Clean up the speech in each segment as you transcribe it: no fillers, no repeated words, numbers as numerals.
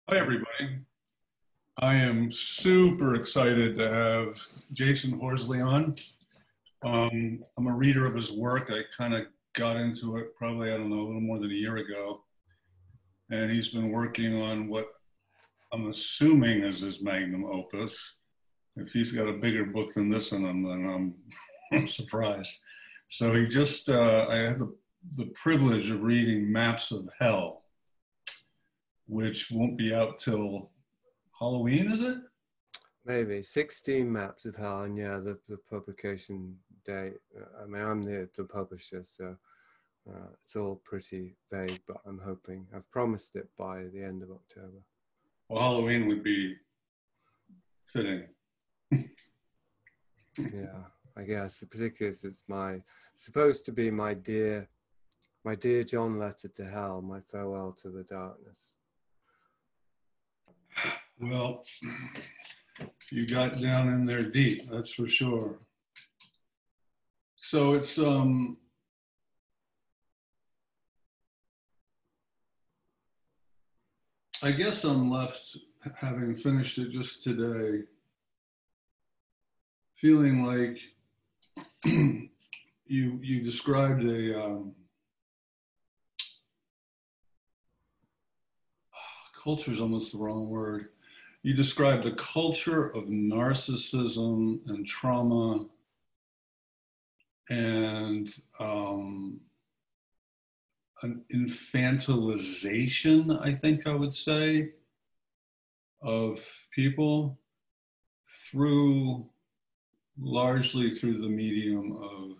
Hi, everybody. I am super excited to have Jasun Horsley on. I'm a reader of his work. I kind of got into it probably, I don't know, a little more than a year ago. And he's been working on what I'm assuming is his magnum opus. If he's got a bigger book than this in him, then I'm surprised. So I had the privilege of reading Maps of Hell, which won't be out till Halloween, is it? Maybe 16 maps of hell, and yeah, the publication date. I mean, I'm the publisher, so it's all pretty vague. But I'm hoping I've promised it by the end of October. Well, Halloween would be fitting. Yeah, I guess particularly as it's supposed to be my dear John letter to hell, my farewell to the darkness. Well, you got down in there deep, that's for sure. So it's I guess I'm left, having finished it just today, feeling like you described culture is almost the wrong word. You described a culture of narcissism and trauma and an infantilization, I think I would say, of people largely through the medium of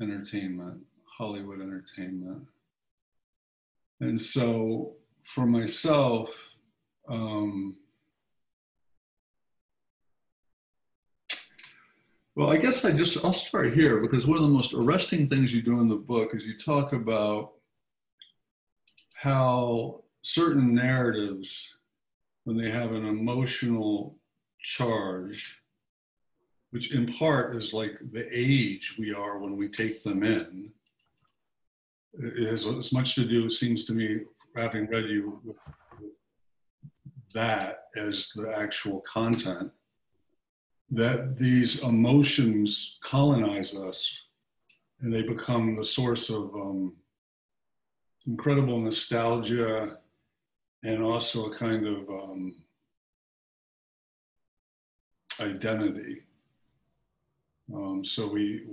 entertainment, Hollywood entertainment. And so for myself, well, I guess I'll start here, because one of the most arresting things you do in the book is you talk about how certain narratives, when they have an emotional charge, which in part is like the age we are when we take them in, it has as much to do, it seems to me, having read you, with that as the actual content, that these emotions colonize us and they become the source of incredible nostalgia and also a kind of identity. So we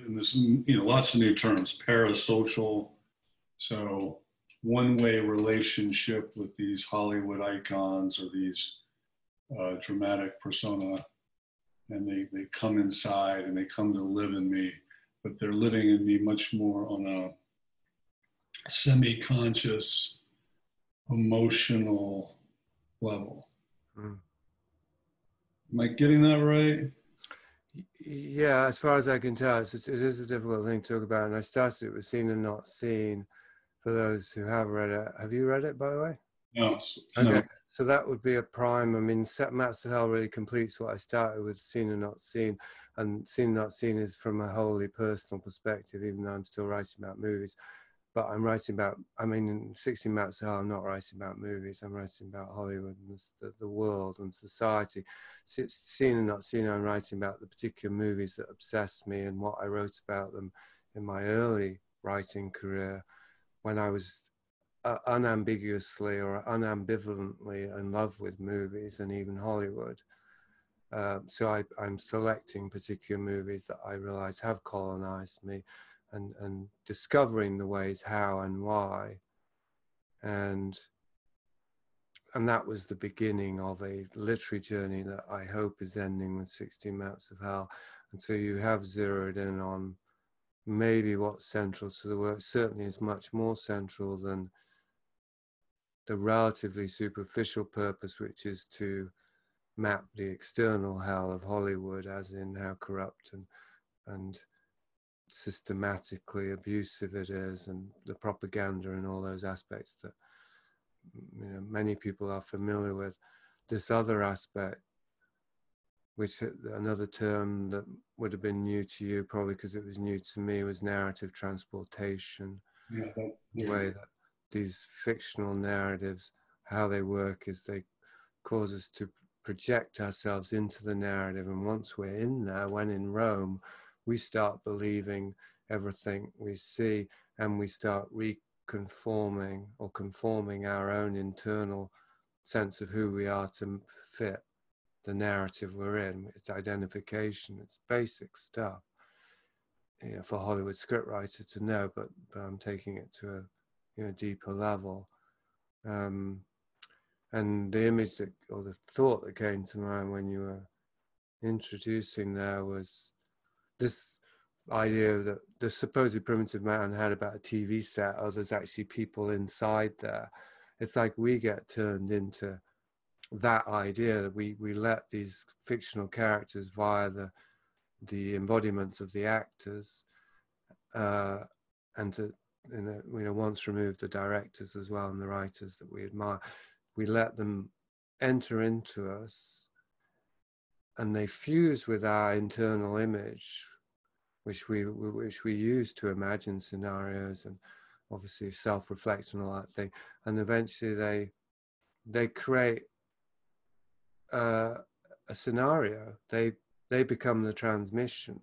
and this, lots of new terms, parasocial. So one-way relationship with these Hollywood icons or these dramatic persona, and they come inside and they come to live in me, but they're living in me much more on a semi-conscious, emotional level. Am I getting that right? Yeah, as far as I can tell, it is a difficult thing to talk about, and I started it with Seen and Not Seen. For those who have read it, have you read it, by the way? No. Okay, No. so that would be a prime. I mean, Maps of Hell really completes what I started with, Seen and Not Seen, and Seen and Not Seen is from a wholly personal perspective, even though I'm still writing about movies. But I'm writing about, in 16 Maps of Hell, I'm not writing about movies. I'm writing about Hollywood and the world and society. Seen and Not Seen, I'm writing about the particular movies that obsessed me and what I wrote about them in my early writing career, when I was unambiguously or unambivalently in love with movies and even Hollywood. So I'm selecting particular movies that I realize have colonized me, and discovering the ways how and why. And that was the beginning of a literary journey that I hope is ending with 16 Maps of Hell. And so you have zeroed in on maybe what's central to the work. Certainly is much more central than the relatively superficial purpose, which is to map the external hell of Hollywood, as in how corrupt and systematically abusive it is, and the propaganda and all those aspects that many people are familiar with. This other aspect, which another term that would have been new to you probably because it was new to me, was narrative transportation. Yeah. The way that these fictional narratives how they work is they cause us to project ourselves into the narrative, and once we're in there, when in Rome, we start believing everything we see, and we start reconforming or conforming our own internal sense of who we are to fit the narrative we're in. It's identification, it's basic stuff, you know, for a Hollywood scriptwriter to know, but I'm taking it to a, you know, deeper level. And the image that, or the thought that came to mind when you were introducing there was this idea that the supposed primitive man had about a TV set, or there's actually people inside there. It's like we get turned into that idea, that we let these fictional characters via the embodiments of the actors, and to, you know, once removed the directors as well and the writers that we admire, we let them enter into us, and they fuse with our internal image, which we use to imagine scenarios and obviously self-reflect and all that thing, and eventually they create a scenario. They become the transmission,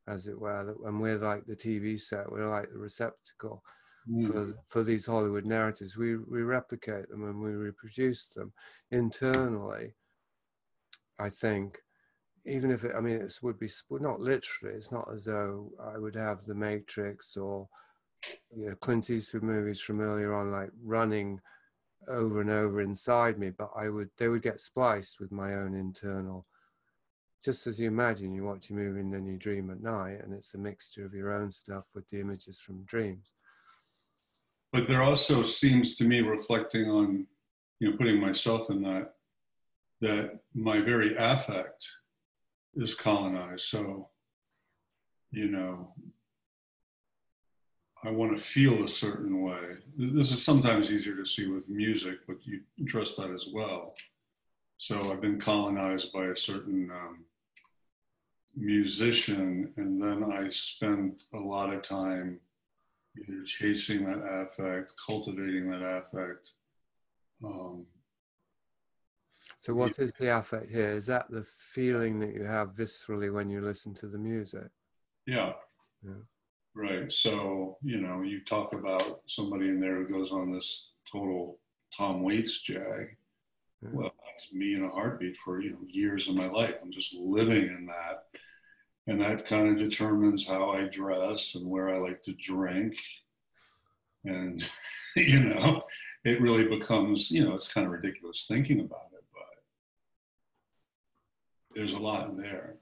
as it were, and we're like the TV set, we're like the receptacle for these Hollywood narratives. We replicate them and we reproduce them internally, I think. Even if I mean, it would be not literally. It's not as though I would have The Matrix or, you know, Clint Eastwood movies from earlier on, like running over and over inside me, but they would get spliced with my own internal. Just as you imagine, you watch a movie and then you dream at night, and it's a mixture of your own stuff with the images from dreams. But there also seems to me, reflecting on, you know, putting myself in that my very affect is colonized. So, you know, I want to feel a certain way. This is sometimes easier to see with music, but you trust that as well. So I've been colonized by a certain musician, and then I spend a lot of time either chasing that affect, cultivating that affect. So what is the affect here? Is that the feeling that you have viscerally when you listen to the music? Yeah. Right. So, you know, you talk about somebody in there who goes on this total Tom Waits jag. Yeah. Well, that's me in a heartbeat for, you know, years of my life. I'm just living in that. And that kind of determines how I dress and where I like to drink. And, you know, it really becomes, you know, it's kind of ridiculous thinking about it, but there's a lot in there.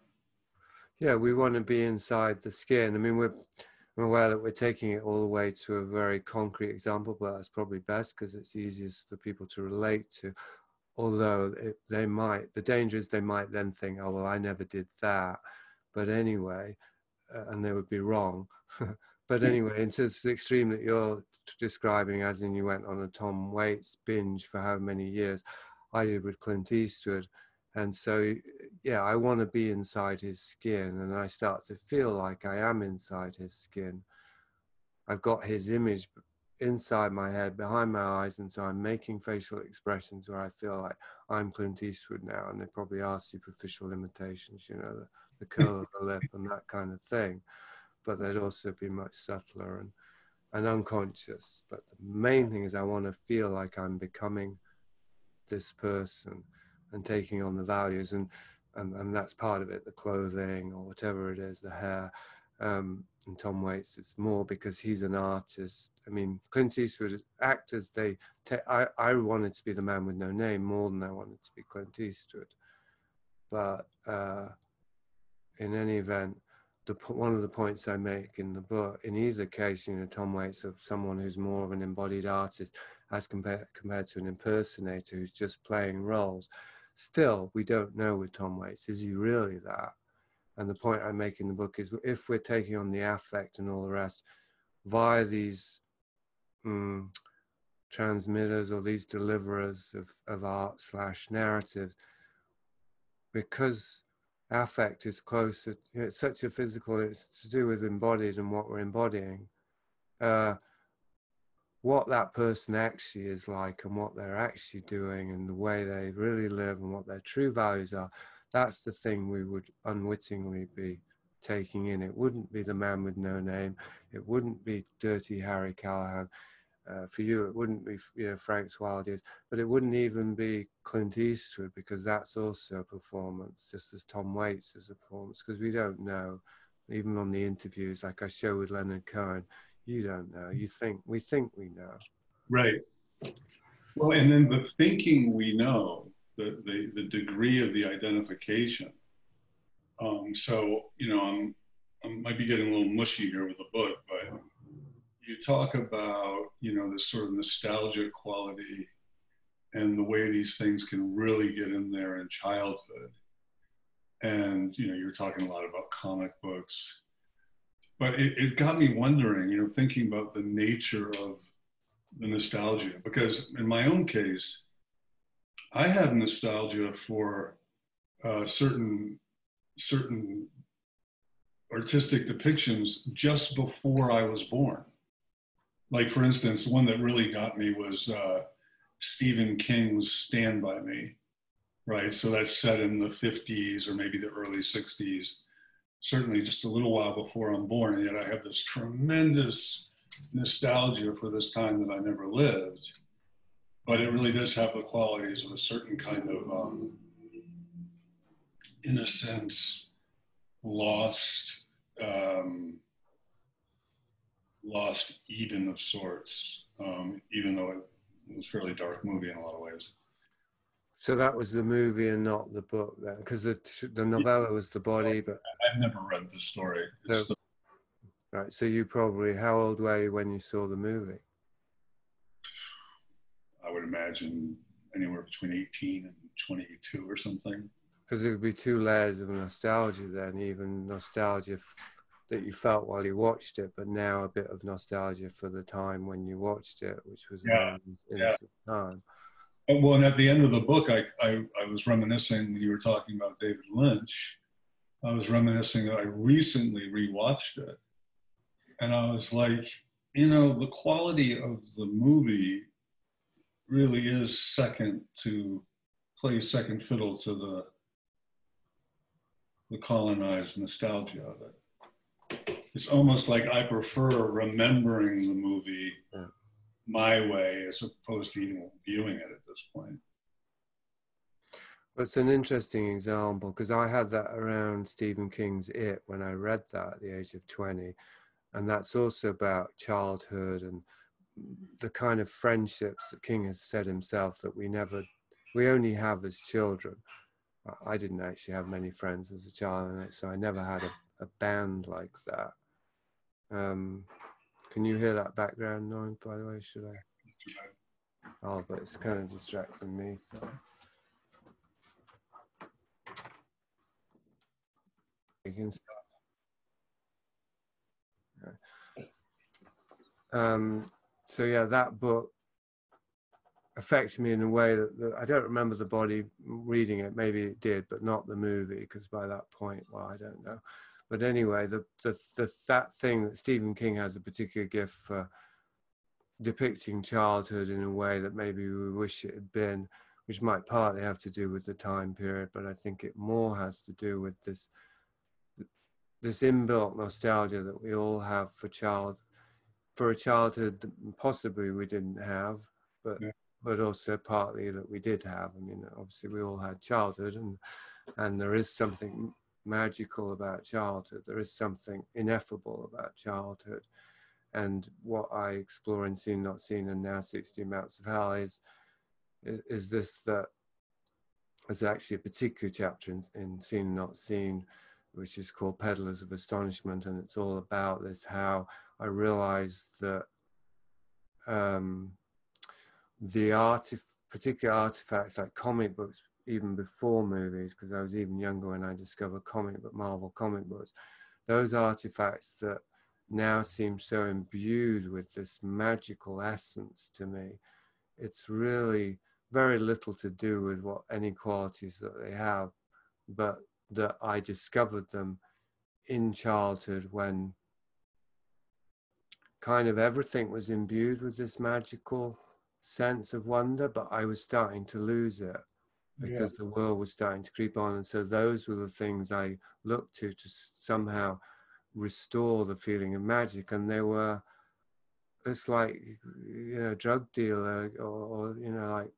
Yeah, we want to be inside the skin. I mean, I'm aware that we're taking it all the way to a very concrete example, but that's probably best because it's easiest for people to relate to. Although the danger is they might then think, oh, well, I never did that. But anyway, and they would be wrong. But anyway, into the extreme that you're describing, as in you went on a Tom Waits binge for how many years, I did with Clint Eastwood. And so, yeah, I want to be inside his skin, and I start to feel like I am inside his skin. I've got his image inside my head, behind my eyes, and so I'm making facial expressions where I feel like I'm Clint Eastwood now, and they probably are superficial imitations, you know, the curl of the lip and that kind of thing, but they'd also be much subtler and unconscious. But the main thing is I want to feel like I'm becoming this person and taking on the values, and that's part of it, the clothing or whatever it is, the hair. And Tom Waits, it's more because he's an artist. I mean, Clint Eastwood, actors, I wanted to be the man with no name more than I wanted to be Clint Eastwood. But in any event, one of the points I make in the book, in either case, you know, Tom Waits of someone who's more of an embodied artist as compared to an impersonator who's just playing roles. Still, we don't know with Tom Waits, is he really that? And the point I make in the book is, if we're taking on the affect and all the rest via these transmitters or these deliverers of art / narratives, because affect is closer, it's such a physical, it's to do with embodied and what we're embodying. what that person actually is like and what they're actually doing and the way they really live and what their true values are, that's the thing we would unwittingly be taking in. It wouldn't be the man with no name. It wouldn't be Dirty Harry Callahan. For you, it wouldn't be, you know, Frank's Wild Years, but it wouldn't even be Clint Eastwood, because that's also a performance, just as Tom Waits is a performance, because we don't know, even on the interviews, like I show with Leonard Cohen, you don't know. We think we know. Right. Well, and then the thinking we know, the degree of the identification. So, you know, I might be getting a little mushy here with the book, but you talk about, you know, this sort of nostalgic quality and the way these things can really get in there in childhood. And, you know, you're talking a lot about comic books, but it got me wondering, you know, thinking about the nature of the nostalgia, because in my own case, I have nostalgia for certain artistic depictions just before I was born. Like, for instance, one that really got me was Stephen King's Stand By Me, right? So that's set in the 50s or maybe the early 60s, certainly just a little while before I'm born. And yet I have this tremendous nostalgia for this time that I never lived. But it really does have the qualities of a certain kind of innocence, lost, lost Eden of sorts, even though it was a fairly dark movie in a lot of ways. So that was the movie and not the book then, because the novella was the body, but I've never read the story. So, right. So you probably, how old were you when you saw the movie? I would imagine anywhere between 18 and 22 or something. Because it would be two layers of nostalgia then, even nostalgia that you felt while you watched it, but now a bit of nostalgia for the time when you watched it, which was a very innocent time. Well, and at the end of the book, I was reminiscing, when you were talking about David Lynch, I was reminiscing that I recently rewatched it. And I was like, you know, the quality of the movie really is plays second fiddle to the colonized nostalgia of it. It's almost like I prefer remembering the movie my way as opposed to even viewing it at this point. It's an interesting example, because I had that around Stephen King's It when I read that at the age of 20. And that's also about childhood and the kind of friendships that King has said himself that we only have as children. I didn't actually have many friends as a child, so I never had a band like that. Can you hear that background noise, by the way? Should I? Oh, but it's kind of distracting me. So. You can start. So yeah, that book affected me in a way that I don't remember the body reading it. Maybe it did, but not the movie, because by that point, well, I don't know. But anyway, that thing that Stephen King has a particular gift for depicting childhood in a way that maybe we wish it had been, which might partly have to do with the time period, but I think it more has to do with this inbuilt nostalgia that we all have for a childhood that possibly we didn't have, but also partly that we did have. I mean, obviously we all had childhood, and there is something magical about childhood. There is something ineffable about childhood. And what I explore in Seen Not Seen and now 16 Maps of Hell is this, that there's actually a particular chapter in Seen Not Seen, which is called Peddlers of Astonishment, and it's all about this, how I realized that particular artifacts like comic books, even before movies, because I was even younger when I discovered Marvel comic books, those artifacts that now seem so imbued with this magical essence to me, it's really very little to do with what any qualities that they have, but that I discovered them in childhood when kind of everything was imbued with this magical sense of wonder, but I was starting to lose it Yeah. because the world was starting to creep on. And so those were the things I looked to somehow restore the feeling of magic. And they were, it's like, you know, drug dealer or you know, like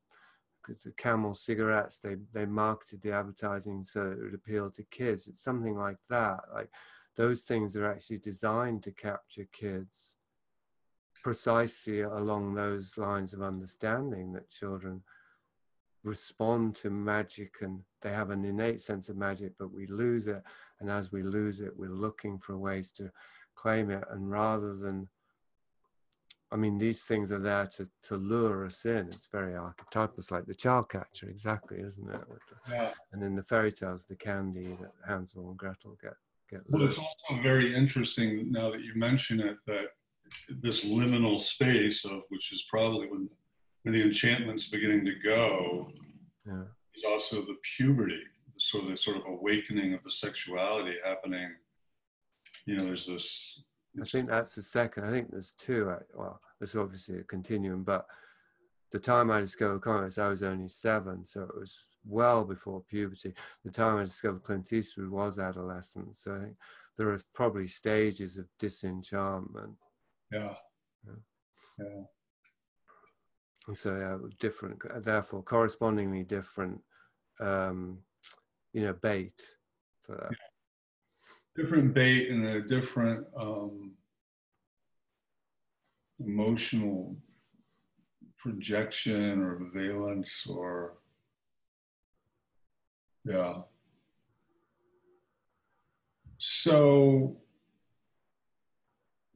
the Camel cigarettes, they marketed the advertising so it would appeal to kids. It's something like that. Like those things are actually designed to capture kids precisely along those lines of understanding that children respond to magic and they have an innate sense of magic, but we lose it. And as we lose it, we're looking for ways to claim it. And rather than, I mean, these things are there to lure us in. It's very archetypal. It's like the child catcher, exactly, isn't it? With Yeah. and in the fairy tales, the candy that Hansel and Gretel get Well, lured. it's also very interesting now that you mention it, that this liminal space of which is probably when the enchantment's beginning to go, Yeah. is also the puberty, the sort of awakening of the sexuality happening. You know, there's this. I think that's the second. I think there's two. Well, there's obviously a continuum, but the time I discovered comics, I was only 7, so it was well before puberty. The time I discovered Clint Eastwood was adolescence. So I think there are probably stages of disenchantment. Yeah. Yeah. Yeah. And so yeah, different, therefore correspondingly different, you know, bait for that. Different bait and a different emotional projection or valence or yeah. So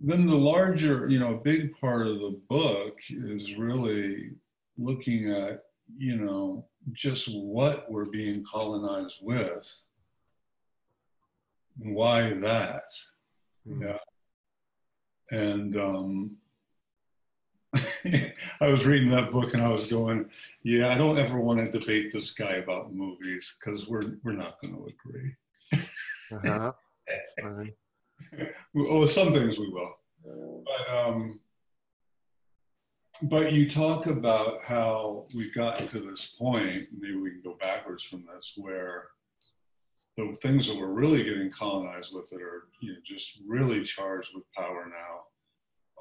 then the larger, you know, big part of the book is really looking at, you know, just what we're being colonized with and why that. Yeah. And I was reading that book and I was going, yeah, I don't ever want to debate this guy about movies because we're not going to agree. Uh-huh. That's fine. Well, some things we will. But you talk about how we've gotten to this point, maybe we can go backwards from this, where the things that we're really getting colonized with that are, you know, just really charged with power now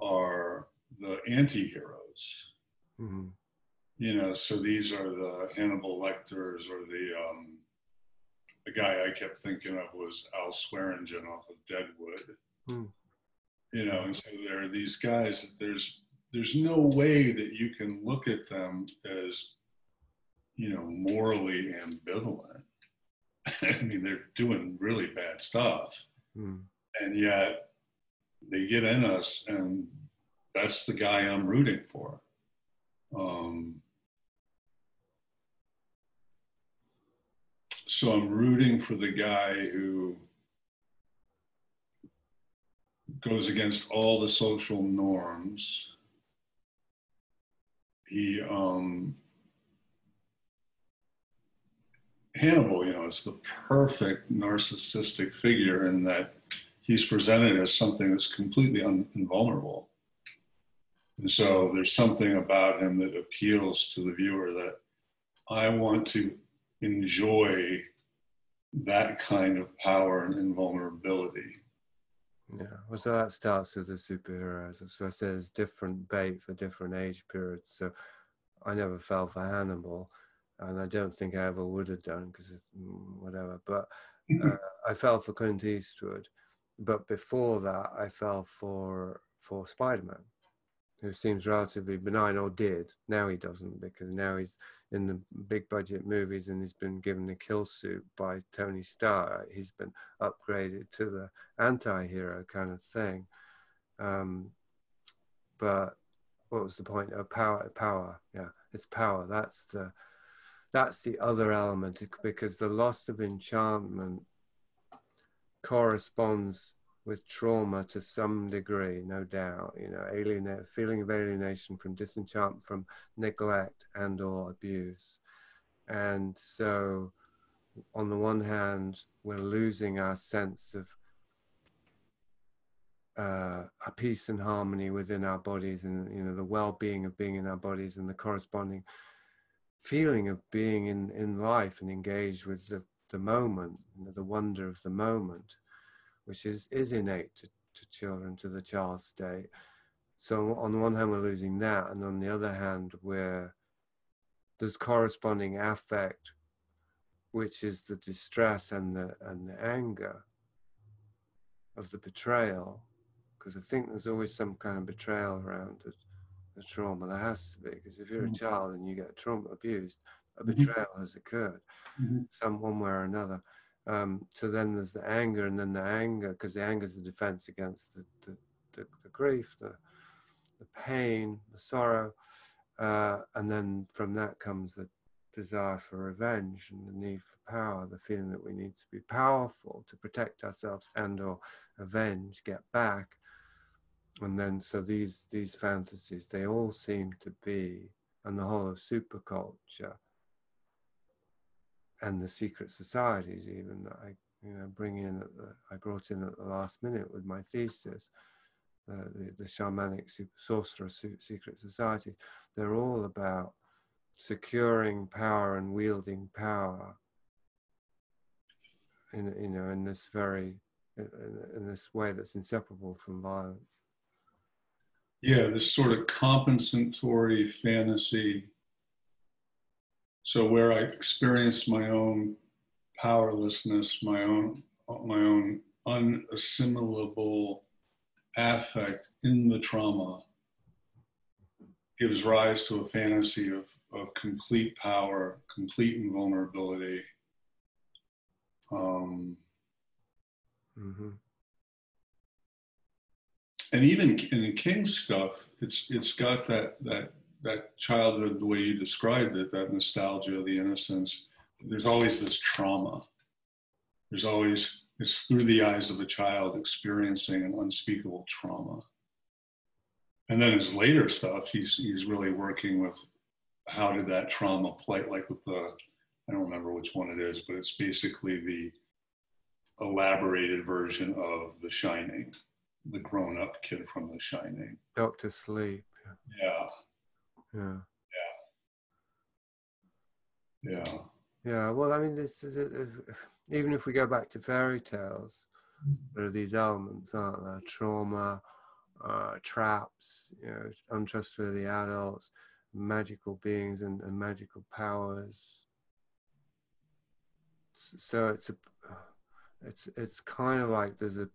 are the antiheroes. Mm-hmm. You know, so these are the Hannibal Lecters or the guy I kept thinking of was Al Swearingen off of Deadwood. Mm. You know, and so there are these guys that there's no way that you can look at them as, you know, morally ambivalent. I mean, they're doing really bad stuff. Mm. And yet they get in us, and that's the guy I'm rooting for. So I'm rooting for the guy who goes against all the social norms. He, Hannibal, you know, is the perfect narcissistic figure in that he's presented as something that's completely invulnerable. And so there's something about him that appeals to the viewer that I want to enjoy that kind of power and invulnerability. Yeah, well, so that starts with the superheroes. So I said there's different bait for different age periods. So I never fell for Hannibal, and I don't think I ever would have done because whatever. But I fell for Clint Eastwood. But before that, I fell for Spider-Man, who seems relatively benign, or did. Now he doesn't, because now he's in the big budget movies and he's been given a kill suit by Tony Stark. He's been upgraded to the anti-hero kind of thing. But what was the point? Oh, power. Yeah, it's power. That's the other element, because the loss of enchantment corresponds with trauma to some degree, no doubt. You know, feeling of alienation from disenchantment, from neglect and or abuse. And so on the one hand, we're losing our sense of a peace and harmony within our bodies, and you know, the well-being of being in our bodies, and the corresponding feeling of being in life and engaged with the moment, you know, the wonder of the moment, which is innate to children, to the child state. So on the one hand, we're losing that, and on the other hand, there's corresponding affect, which is the distress and the anger of the betrayal, because I think there's always some kind of betrayal around the trauma. There has to be, because if you're a child and you get trauma abused, a betrayal has occurred, some one way or another. So then there's the anger, and then the anger, because the anger is the defense against the grief, the pain, the sorrow, and then from that comes the desire for revenge and the need for power, the feeling that we need to be powerful to protect ourselves and or avenge, get back. And then so these fantasies, they all seem to be, and the whole of superculture and the secret societies even that I bring in I brought in at the last minute with my thesis, the shamanic sorcerer secret societies, they're all about securing power and wielding power in this very in this way that's inseparable from violence. Yeah, this sort of compensatory fantasy. So where I experience my own powerlessness, my own unassimilable affect in the trauma, gives rise to a fantasy of complete power, complete invulnerability. And even in the King stuff, it's got that childhood, the way you described it, that nostalgia, the innocence. There's always this trauma. It's through the eyes of a child experiencing an unspeakable trauma. And then his later stuff, he's really working with how did that trauma play, like with I don't remember which one it is, but it's basically the elaborated version of The Shining, the grown-up kid from The Shining. Dr. Sleep. Yeah. Yeah. Yeah. Yeah. Well, I mean, this is even if we go back to fairy tales, there are these elements, aren't there? Trauma, traps, untrustworthy adults, magical beings, and magical powers. So it's kind of like there's a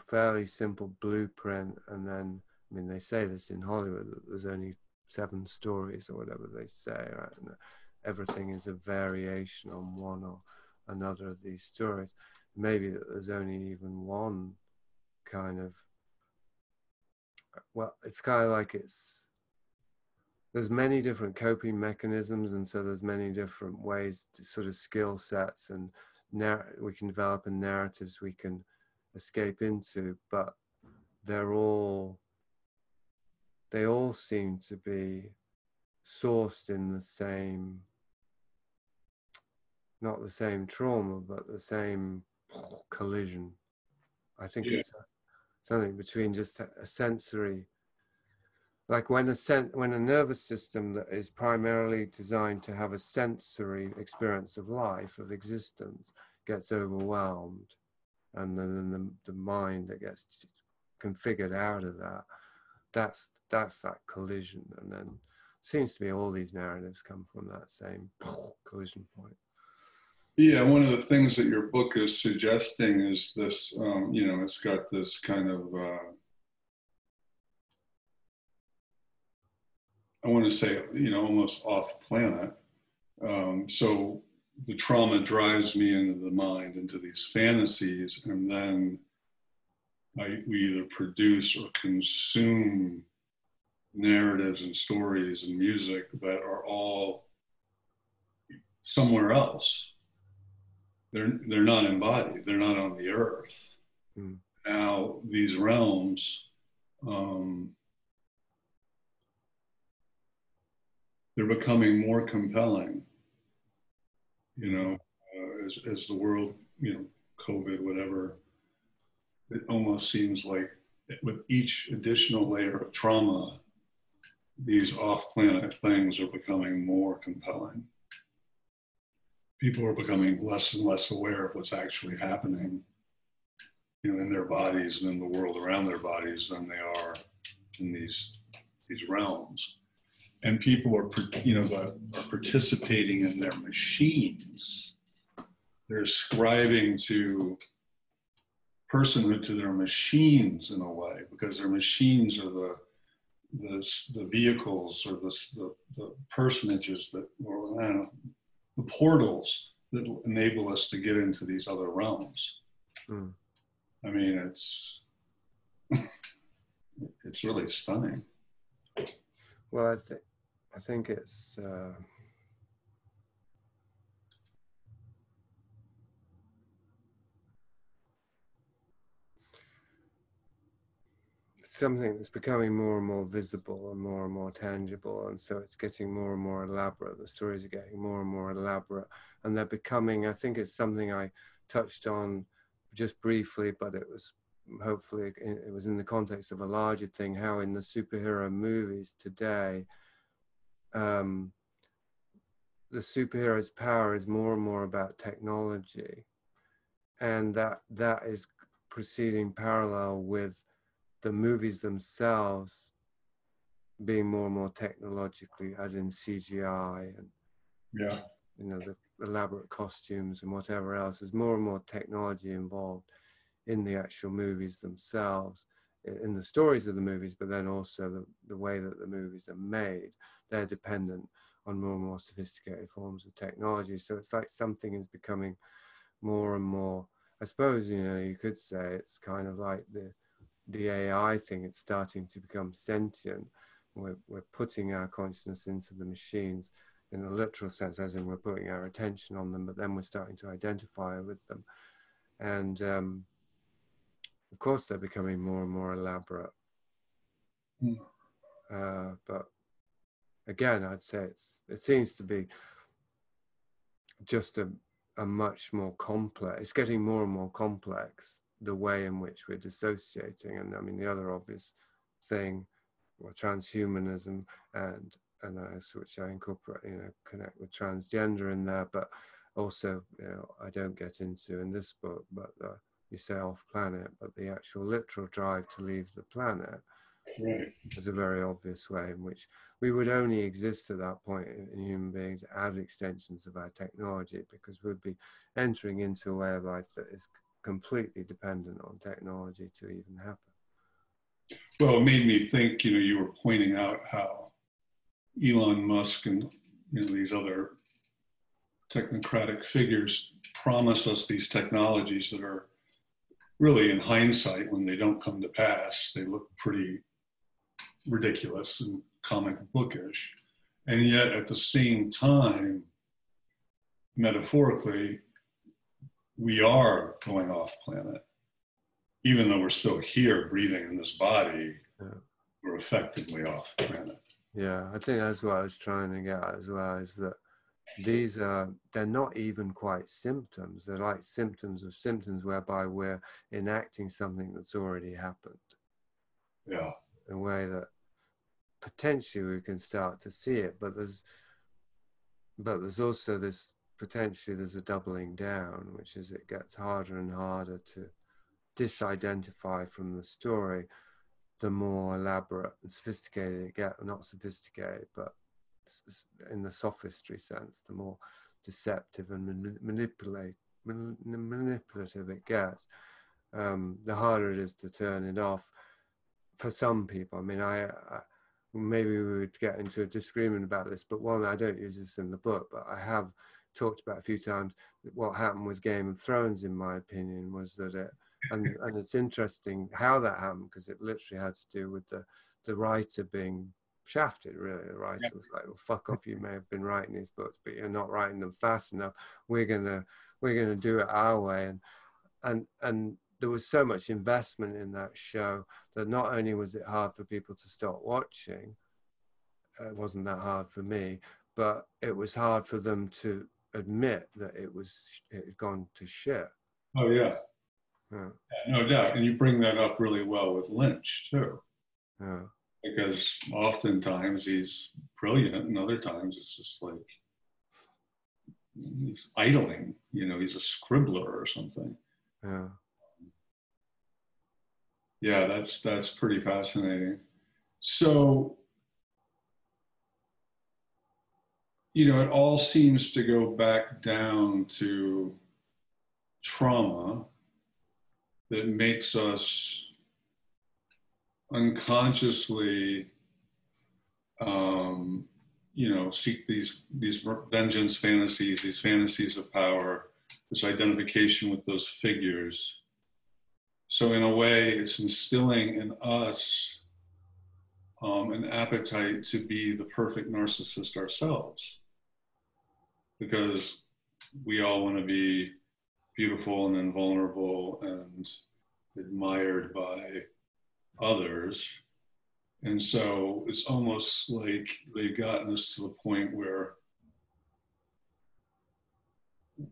fairly simple blueprint, and then I mean they say this in Hollywood that there's only 7 stories or whatever they say, right? And everything is a variation on one or another of these stories. Maybe that there's only even one kind of, well, it's kind of like there's many different coping mechanisms, and so there's many different ways to sort of skill sets and we can develop and narratives we can escape into, but they all seem to be sourced in the same, not the same trauma, but the same collision. I think it's something between just a sensory, like when a nervous system that is primarily designed to have a sensory experience of life, of existence, gets overwhelmed, and then the mind that gets configured out of that's that collision. And then seems to be all these narratives come from that same collision point. Yeah, one of the things that your book is suggesting is this, it's got this kind of, I want to say, almost off planet. So the trauma drives me into the mind, into these fantasies, and then we either produce or consume narratives and stories and music that are all somewhere else. They're not embodied. They're not on the earth. Now these realms, they're becoming more compelling, as the world, COVID, whatever, it almost seems like with each additional layer of trauma, these off-planet things are becoming more compelling. People are becoming less and less aware of what's actually happening, in their bodies and in the world around their bodies than they are in these realms. And people are, are participating in their machines. They're ascribing to personhood to their machines in a way, because their machines are the vehicles or the personages that, or I don't know, the portals that enable us to get into these other realms. Mm. I mean, it's really stunning. Well, I think it's something that's becoming more and more visible and more tangible, and so it's getting more and more elaborate. The stories are getting more and more elaborate, and they're becoming, I think it's something I touched on just briefly, but it was hopefully it was in the context of a larger thing, how in the superhero movies today, the superhero's power is more and more about technology, and that is proceeding parallel with the movies themselves being more and more technologically, as in CGI and yeah, the elaborate costumes and whatever else. There's more and more technology involved in the actual movies themselves, in the stories of the movies, but then also the way that the movies are made. They're dependent on more and more sophisticated forms of technology. So it's like something is becoming more and more, I suppose, you could say it's kind of like the AI thing. It's starting to become sentient. We're putting our consciousness into the machines in a literal sense, as in we're putting our attention on them, but then we're starting to identify with them. And of course, they're becoming more and more elaborate. Mm. But again, I'd say it seems to be just a much more complex, it's getting more and more complex, the way in which we're dissociating. And I mean, the other obvious thing, well, transhumanism, and which I incorporate, connect with transgender in there, but also, I don't get into in this book, but you say off planet, but the actual literal drive to leave the planet. Right. Is a very obvious way in which we would only exist at that point in human beings as extensions of our technology, because we'd be entering into a way of life that is completely dependent on technology to even happen. Well, it made me think, you were pointing out how Elon Musk and these other technocratic figures promise us these technologies that are really, in hindsight, when they don't come to pass, they look pretty ridiculous and comic bookish. And yet at the same time, metaphorically, we are going off planet. Even though we're still here breathing in this body, we're effectively off planet. Yeah, I think that's what I was trying to get at as well, is that they're not even quite symptoms. They're like symptoms of symptoms, whereby we're enacting something that's already happened. Yeah. In a way that potentially we can start to see it, but there's also this, potentially there's a doubling down, which is it gets harder and harder to disidentify from the story, the more elaborate and sophisticated it gets. Not sophisticated, but in the sophistry sense, the more deceptive and manipulative it gets, the harder it is to turn it off for some people. I mean, I maybe we would get into a disagreement about this, but one, I don't use this in the book, but I have talked about a few times, what happened with Game of Thrones, in my opinion, was that and it's interesting how that happened, because it literally had to do with the writer being shafted, really. The writer was like, well, fuck off, you may have been writing these books, but you're not writing them fast enough. We're gonna do it our way. And there was so much investment in that show that not only was it hard for people to start watching, it wasn't that hard for me, but it was hard for them to admit that it had gone to shit. Oh yeah. Yeah. No doubt. And you bring that up really well with Lynch too, Yeah. because oftentimes he's brilliant and other times it's just like he's idling, you know, he's a scribbler or something. Yeah. Yeah, that's pretty fascinating. So, you know, it all seems to go back down to trauma that makes us unconsciously, you know, seek these vengeance fantasies, these fantasies of power, this identification with those figures. So in a way, it's instilling in us an appetite to be the perfect narcissist ourselves, because we all want to be beautiful and invulnerable and admired by others. And so it's almost like they've gotten us to the point where,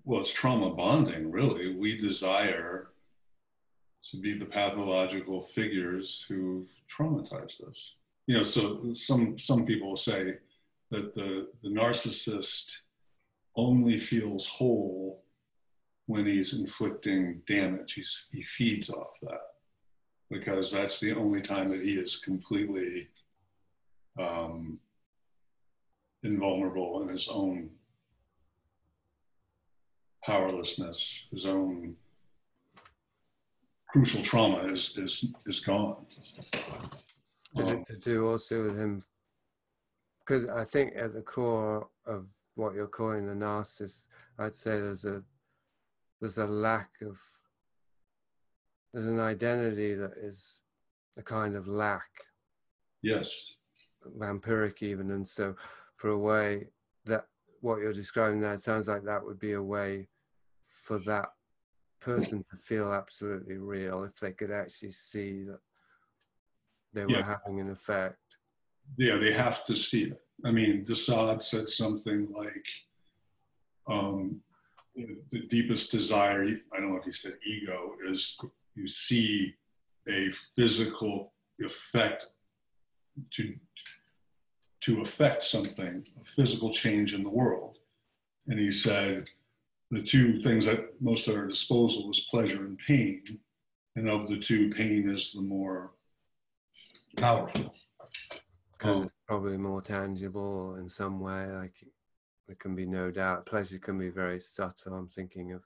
well, it's trauma bonding, really. We desire to be the pathological figures who've traumatized us. You know, so some people say that the narcissist only feels whole when he's inflicting damage. He feeds off that, because that's the only time that he is completely invulnerable in his own powerlessness, his own crucial trauma is gone. Is it to do also with him? Because I think at the core of what you're calling the narcissist, I'd say there's a lack of, there's an identity that is a kind of lack. Yes. Vampiric even. And so for a way that what you're describing there, it sounds like that would be a way for that person to feel absolutely real if they could actually see that they were having an effect. Yeah, they have to see it. I mean, Desaad said something like, the deepest desire, I don't know if he said ego, is you see a physical effect to affect something, a physical change in the world. And he said, the two things at most at our disposal is pleasure and pain. And of the two, pain is the more powerful. Because it's probably more tangible in some way. Like there can be no doubt. Pleasure can be very subtle. I'm thinking of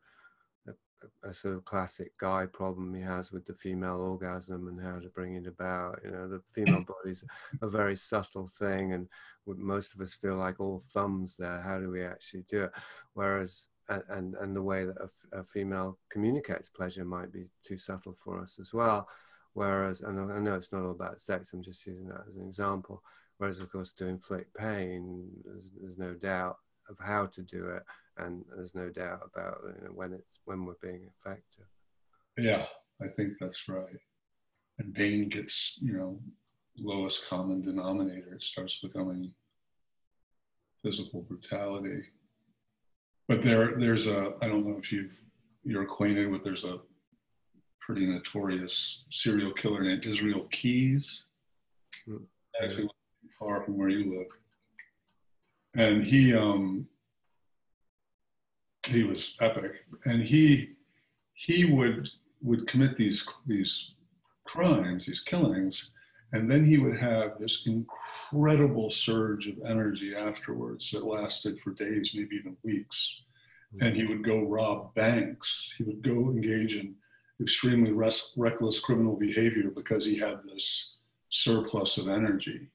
a sort of classic guy problem he has with the female orgasm and how to bring it about. You know, the female body's a very subtle thing, and most of us feel like all thumbs there. How do we actually do it? Whereas, and the way that a female communicates pleasure might be too subtle for us as well. Whereas, and I know it's not all about sex, I'm just using that as an example. Whereas, of course, to inflict pain, there's no doubt of how to do it, and there's no doubt about, you know, when we're being effective. Yeah, I think that's right. And pain gets, you know, lowest common denominator. It starts becoming physical brutality. But there's a, I don't know if you're acquainted with, there's a pretty notorious serial killer named Israel Keys. Actually, far from where you live. And he was epic. And he would commit these crimes, these killings, and then he would have this incredible surge of energy afterwards that lasted for days, maybe even weeks. And he would go rob banks. He would go engage in extremely reckless criminal behavior because he had this surplus of energy.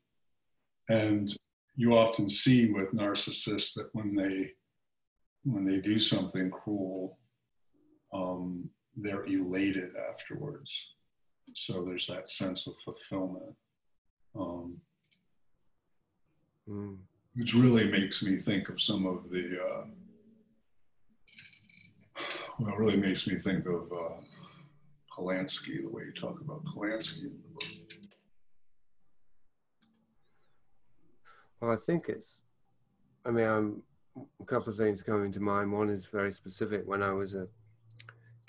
And you often see with narcissists that when they do something cruel, they're elated afterwards. So there's that sense of fulfillment, which really makes me think of some of the, well, it really makes me think of Polanski, the way you talk about Polanski in the book. Well, I think it's, I mean, a couple of things coming to mind. One is very specific. When I was a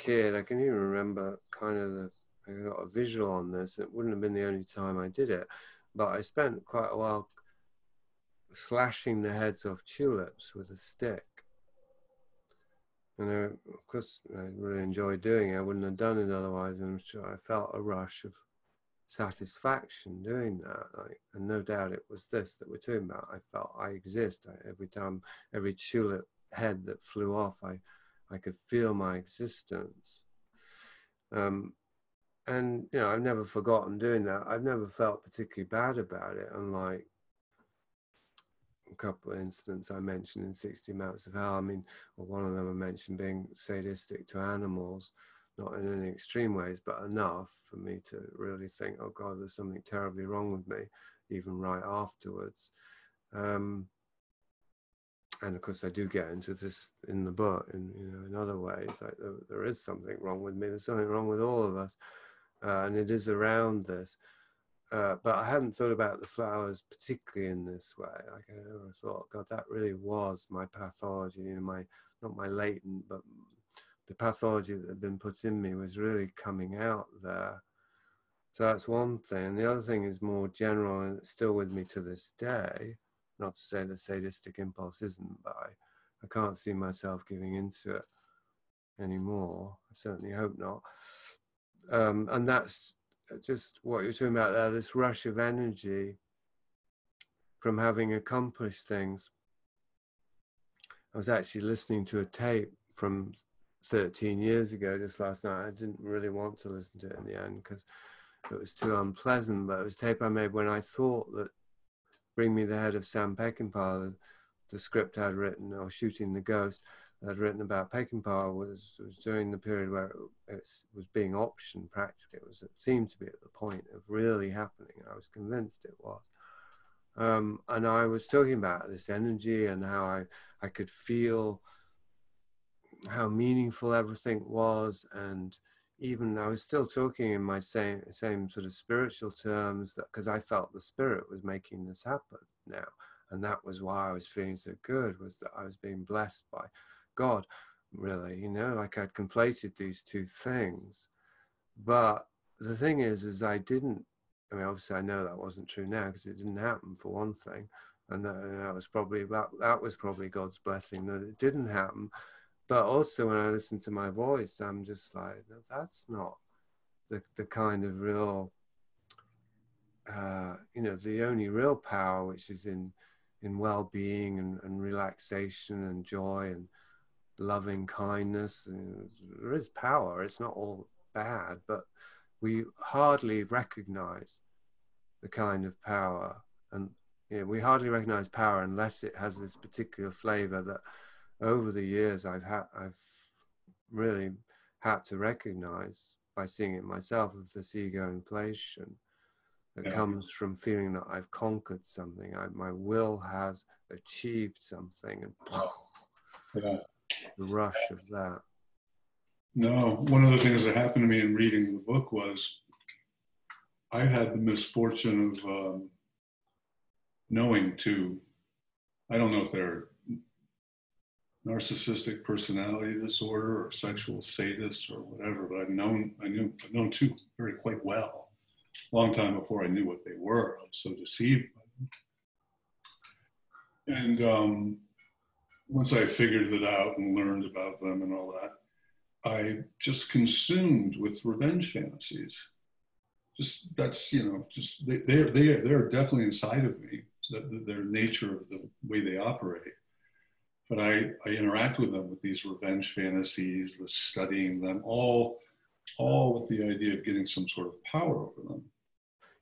kid, I can even remember kind of I got a visual on this. It wouldn't have been the only time I did it, but I spent quite a while slashing the heads off tulips with a stick. And of course, I really enjoyed doing it. I wouldn't have done it otherwise. And I'm sure I felt a rush of satisfaction doing that. And no doubt it was this that we're talking about. I felt I exist. Every time, every tulip head that flew off, I could feel my existence. And, you know, I've never forgotten doing that. I've never felt particularly bad about it, unlike a couple of incidents I mentioned in 60 Amounts of Hell. I mean, well, one of them I mentioned being sadistic to animals, not in any extreme ways, but enough for me to really think, oh God, there's something terribly wrong with me, even right afterwards. And of course, I do get into this in the book, in other ways. Like there is something wrong with me. There's something wrong with all of us, and it is around this. But I hadn't thought about the flowers particularly in this way. Like I never thought, God, that really was my pathology, not my latent, but the pathology that had been put in me was really coming out there. So that's one thing. And the other thing is more general, and it's still with me to this day. Not to say the sadistic impulse isn't, but I can't see myself giving into it anymore. I certainly hope not. And that's just what you're talking about there, this rush of energy from having accomplished things. I was actually listening to a tape from 13 years ago just last night. I didn't really want to listen to it in the end because it was too unpleasant, but it was a tape I made when I thought that Bring Me the Head of Sam Peckinpah, the script I'd written, or Shooting the Ghost, I'd written about Peckinpah was during the period where it was being optioned practically. It seemed to be at the point of really happening. I was convinced it was. And I was talking about this energy and how I could feel how meaningful everything was, and even I was still talking in my same sort of spiritual terms, that because I felt the spirit was making this happen now, and that was why I was feeling so good, was that I was being blessed by God, really, you know, like I'd conflated these two things. But the thing is I didn't, I mean, obviously I know that wasn't true now because it didn't happen, for one thing, and that was probably God's blessing that it didn't happen. But also when I listen to my voice, I'm just like, that's not the kind of real, you know, the only real power, which is in well-being and relaxation and joy and loving kindness. And there is power. It's not all bad, but we hardly recognize the kind of power. And you know, we hardly recognize power unless it has this particular flavor that over the years I've really had to recognize by seeing it myself, of this ego inflation that comes from feeling that I've conquered something. My will has achieved something, and the rush of that. No, one of the things that happened to me in reading the book was I had the misfortune of knowing two, I don't know if they're narcissistic personality disorder or sexual sadists or whatever, but I've known two quite well, a long time before I knew what they were. I was so deceived by them. And once I figured it out and learned about them and all that, I just consumed with revenge fantasies. Just that's, you know, just they're definitely inside of me, their nature of the way they operate. But I interact with them with these revenge fantasies, the studying them, all with the idea of getting some sort of power over them.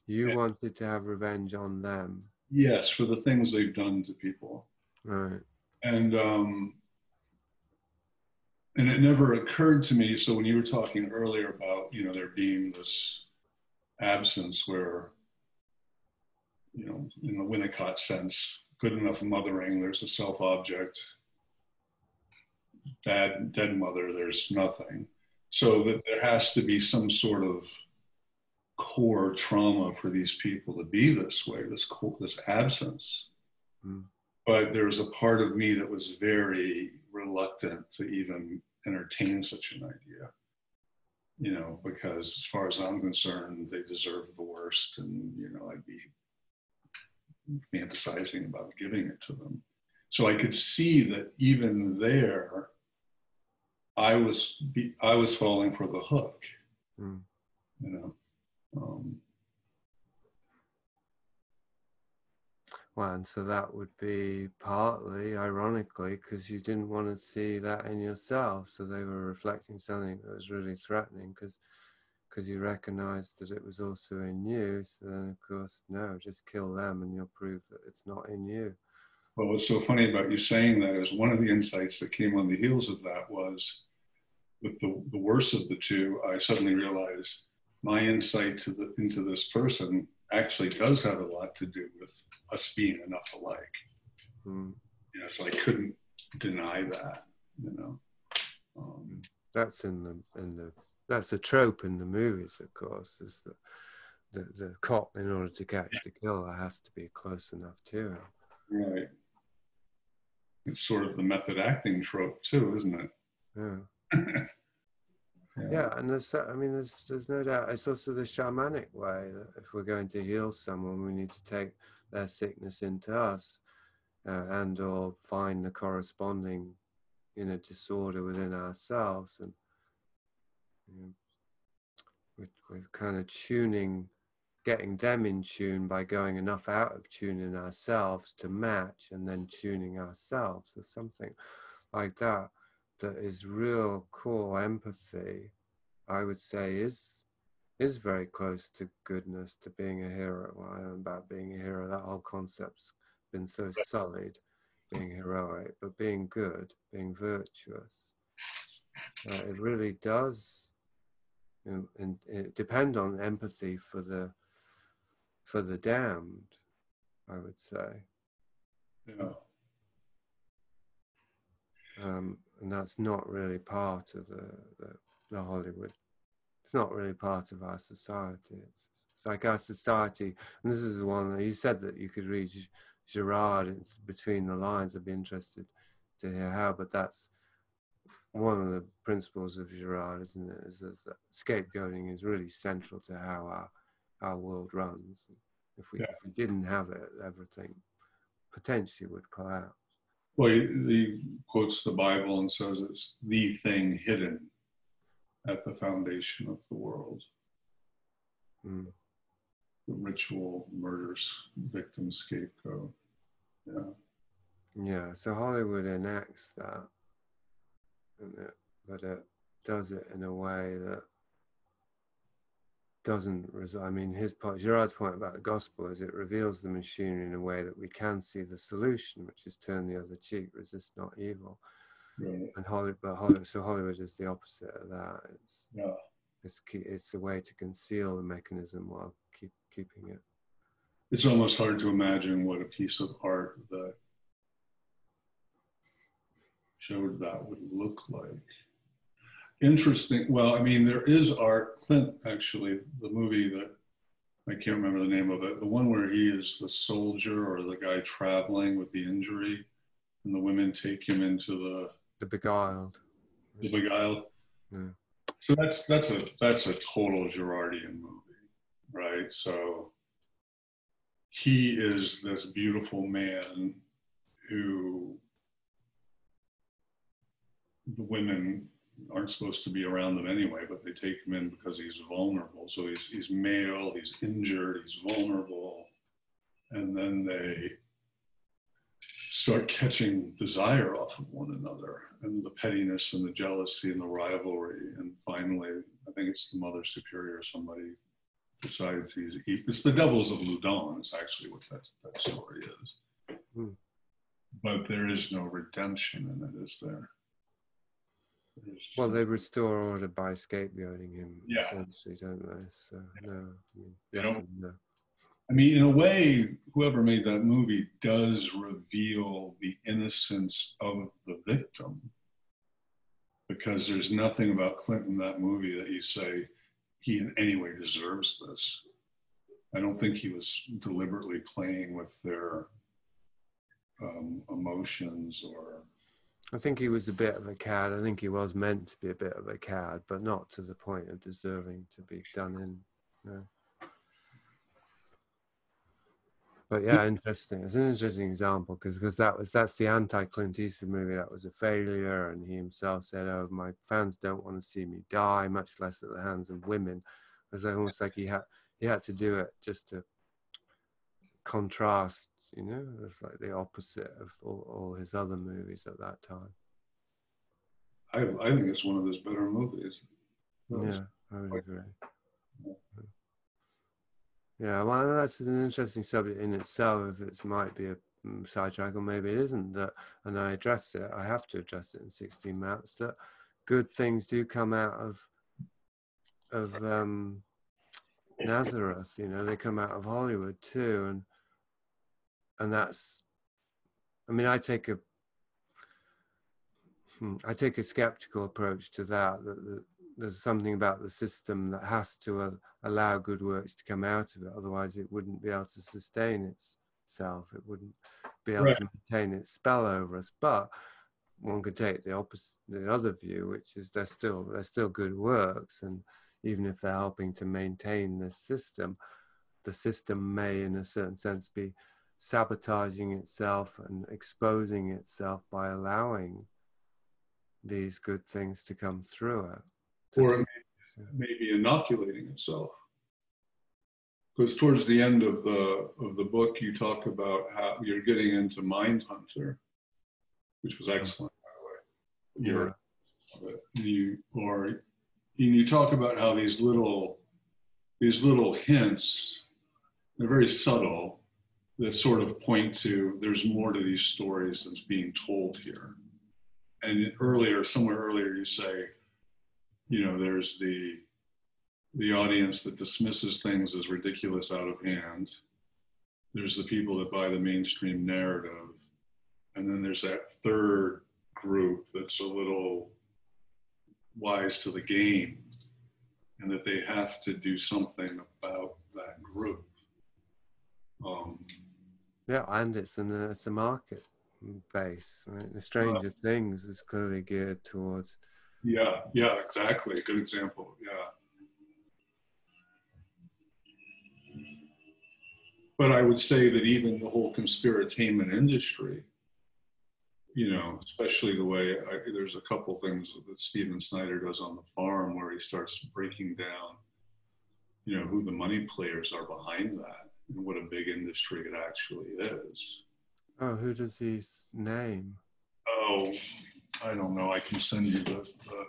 You wanted to have revenge on them? Yes, for the things they've done to people. Right. And it never occurred to me. So when you were talking earlier about, you know, there being this absence where, you know, in the Winnicott sense, good enough mothering, there's a self-object. Dead mother, there's nothing. So that there has to be some sort of core trauma for these people to be this way, this absence. Mm. But there was a part of me that was very reluctant to even entertain such an idea. you know, because as far as I'm concerned, they deserve the worst, and, you know, I'd be fantasizing about giving it to them. So I could see that even there, I was falling for the hook, you know. Well, and so that would be partly, ironically, because you didn't want to see that in yourself. So they were reflecting something that was really threatening, because you recognized that it was also in you. So then, of course, no, just kill them and you'll prove that it's not in you. Well, what's so funny about you saying that is one of the insights that came on the heels of that was, with the worst of the two, I suddenly realized my insight into this person actually does have a lot to do with us being enough alike. You know, so I couldn't deny that. You know, that's that's a trope in the movies, of course, is that the cop, in order to catch the killer, has to be close enough to him. Right. It's sort of the method acting trope too, isn't it? Yeah. Yeah, and there's no doubt. It's also the shamanic way that if we're going to heal someone, we need to take their sickness into us, and or find the corresponding, you know, disorder within ourselves, and you know, we're kind of getting them in tune by going enough out of tune in ourselves to match, and then tuning ourselves. There's something like that is real core empathy, I would say, is very close to goodness, to being a hero. Well, I know about being a hero, that whole concept's been so sullied, being heroic, but being good, being virtuous, it really does, you know, and it depend on empathy for the damned, I would say. Yeah. And that's not really part of the Hollywood. It's not really part of our society. It's like our society, and this is the one that you said that you could read Girard between the lines. I'd be interested to hear how, but that's one of the principles of Girard, isn't it? Is that scapegoating is really central to how our world runs. If we didn't have it, everything potentially would collapse. Well, he quotes the Bible and says it's the thing hidden at the foundation of the world. The ritual, murders, victim, scapegoat. Yeah, so Hollywood enacts that, but it does it in a way that doesn't result. I mean, Girard's point about the gospel is it reveals the machinery in a way that we can see the solution, which is turn the other cheek, resist not evil. Right. And Hollywood is the opposite of that. It's a way to conceal the mechanism while keeping it. It's almost hard to imagine what a piece of art that showed that would look like. Interesting. Well, I mean, there is art. Clint, actually, the movie that I can't remember the name of it, the one where he is the soldier or the guy traveling with the injury, and the women take him into the Beguiled. The Beguiled. Yeah. So that's a total Girardian movie, right? So he is this beautiful man who the women aren't supposed to be around him anyway, but they take him in because he's vulnerable. So he's male, he's injured, he's vulnerable. And then they start catching desire off of one another, and the pettiness and the jealousy and the rivalry. And finally, I think it's the Mother Superior or somebody decides it's the Devils of Loudun is actually what that story is. But there is no redemption in it, is there? Well, they restore order by scapegoating him, essentially, don't they? So, no. I mean, yes and no. I mean, in a way, whoever made that movie does reveal the innocence of the victim, because there's nothing about Clinton in that movie that you say he in any way deserves this. I don't think he was deliberately playing with their emotions or. I think he was a bit of a cad. I think he was meant to be a bit of a cad, but not to the point of deserving to be done in. No. But yeah, interesting. It's an interesting example because that's the anti-Clint movie that was a failure, and he himself said, "Oh, my fans don't want to see me die, much less at the hands of women." It was almost like he had to do it just to contrast. You know, it's like the opposite of all his other movies at that time. I think it's one of his better movies. Yeah, I would agree. Yeah, well, that's an interesting subject in itself. If it might be a sidetrack, or maybe it isn't. That, and I address it. I have to address it in 16 Maps. That good things do come out of Nazareth. You know, they come out of Hollywood too, and that's. I mean, I take a skeptical approach to that. That there's something about the system that has to allow good works to come out of it. Otherwise, it wouldn't be able to sustain itself. It wouldn't be able to maintain its spell over us. But one could take the other view, which is they're still good works, and even if they're helping to maintain this system, the system may, in a certain sense, be sabotaging itself and exposing itself by allowing these good things to come through it. Or maybe inoculating itself. Because towards the end of the book, you talk about how you're getting into Mindhunter, which was excellent, by the way. Yeah. You talk about how these little hints, they're very subtle, that sort of point to there's more to these stories that's being told here. And somewhere earlier, you say, you know, there's the audience that dismisses things as ridiculous out of hand. There's the people that buy the mainstream narrative. And then there's that third group that's a little wise to the game, and that they have to do something about that group. Yeah, and it's a market base, right? The Stranger Things is clearly geared towards. Yeah, exactly. Good example. Yeah. But I would say that even the whole conspiratainment industry, you know, especially the way there's a couple things that Steven Snyder does on The Farm where he starts breaking down, you know, who the money players are behind that and what a big industry it actually is. Oh, who does he name? Oh, I don't know. I can send you the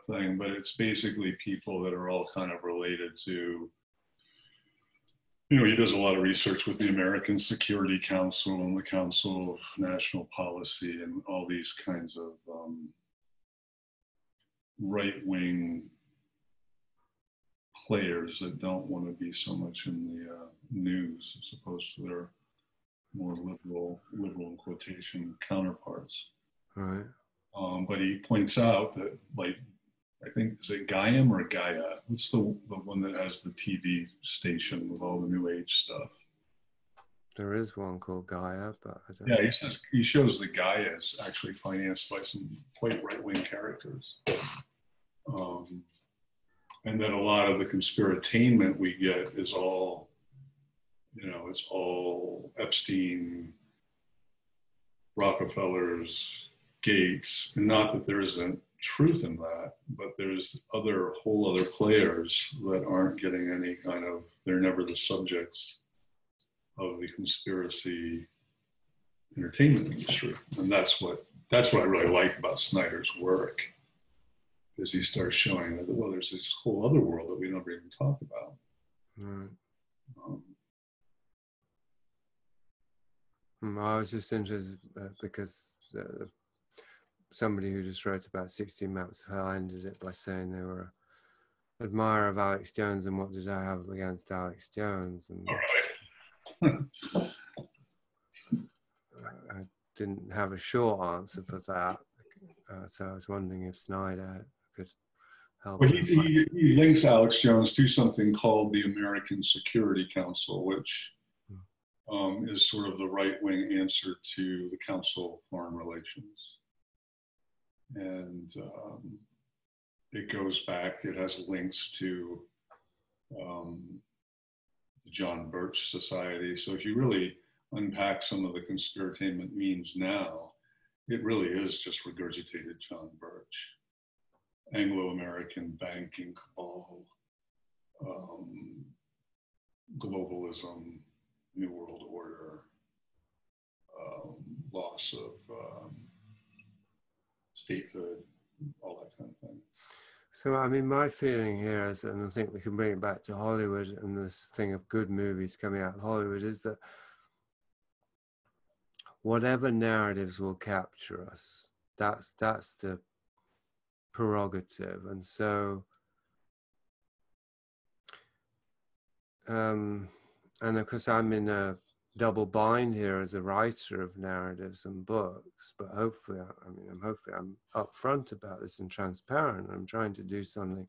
thing, but it's basically people that are all kind of related to, you know, he does a lot of research with the American Security Council and the Council of National Policy and all these kinds of right-wing players that don't want to be so much in the news as opposed to their more liberal in quotation counterparts. Right. But he points out that, like, I think, is it Gaiam or Gaia? What's the one that has the TV station with all the new age stuff? There is one called Gaia, but I don't know. He shows that Gaia is actually financed by some quite right-wing characters. And then a lot of the conspiratainment we get is all, you know, it's all Epstein, Rockefellers, Gates, and not that there isn't truth in that, but there's whole other players that aren't getting any kind of, they're never the subjects of the conspiracy entertainment industry. And that's what I really like about Snyder's work, is he starts showing that, well, there's this whole other world that we never even talk about. Right. I was just interested because somebody who just wrote about 16 Maps of Hell ended it by saying they were an admirer of Alex Jones, and what did I have against Alex Jones? And I didn't have a short answer for that, so I was wondering if Snyder could help. Well, he links Alex Jones to something called the American Security Council, which is sort of the right-wing answer to the Council of Foreign Relations. And it goes back, it has links to the John Birch Society. So if you really unpack some of the conspiratainment memes now, it really is just regurgitated John Birch. Anglo-American banking cabal, globalism, New World Order, loss of statehood, all that kind of thing. So, I mean, my feeling here is, and I think we can bring it back to Hollywood and this thing of good movies coming out of Hollywood, is that whatever narratives will capture us, that's the prerogative. And so, and of course, I'm in a double bind here as a writer of narratives and books, but hopefully, hopefully I'm upfront about this and transparent. I'm trying to do something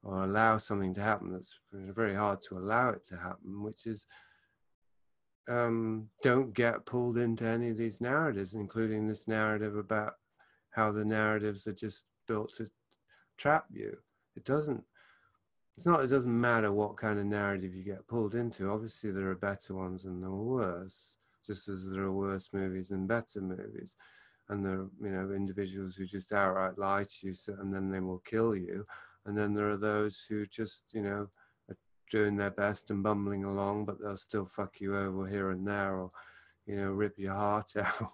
or allow something to happen that's very hard to allow it to happen, which is don't get pulled into any of these narratives, including this narrative about how the narratives are just built to trap you. It doesn't matter what kind of narrative you get pulled into. Obviously there are better ones and there are worse, just as there are worse movies and better movies. And there are, individuals who just outright lie to you, and then they will kill you. And then there are those who just, are doing their best and bumbling along, but they'll still fuck you over here and there, or, rip your heart out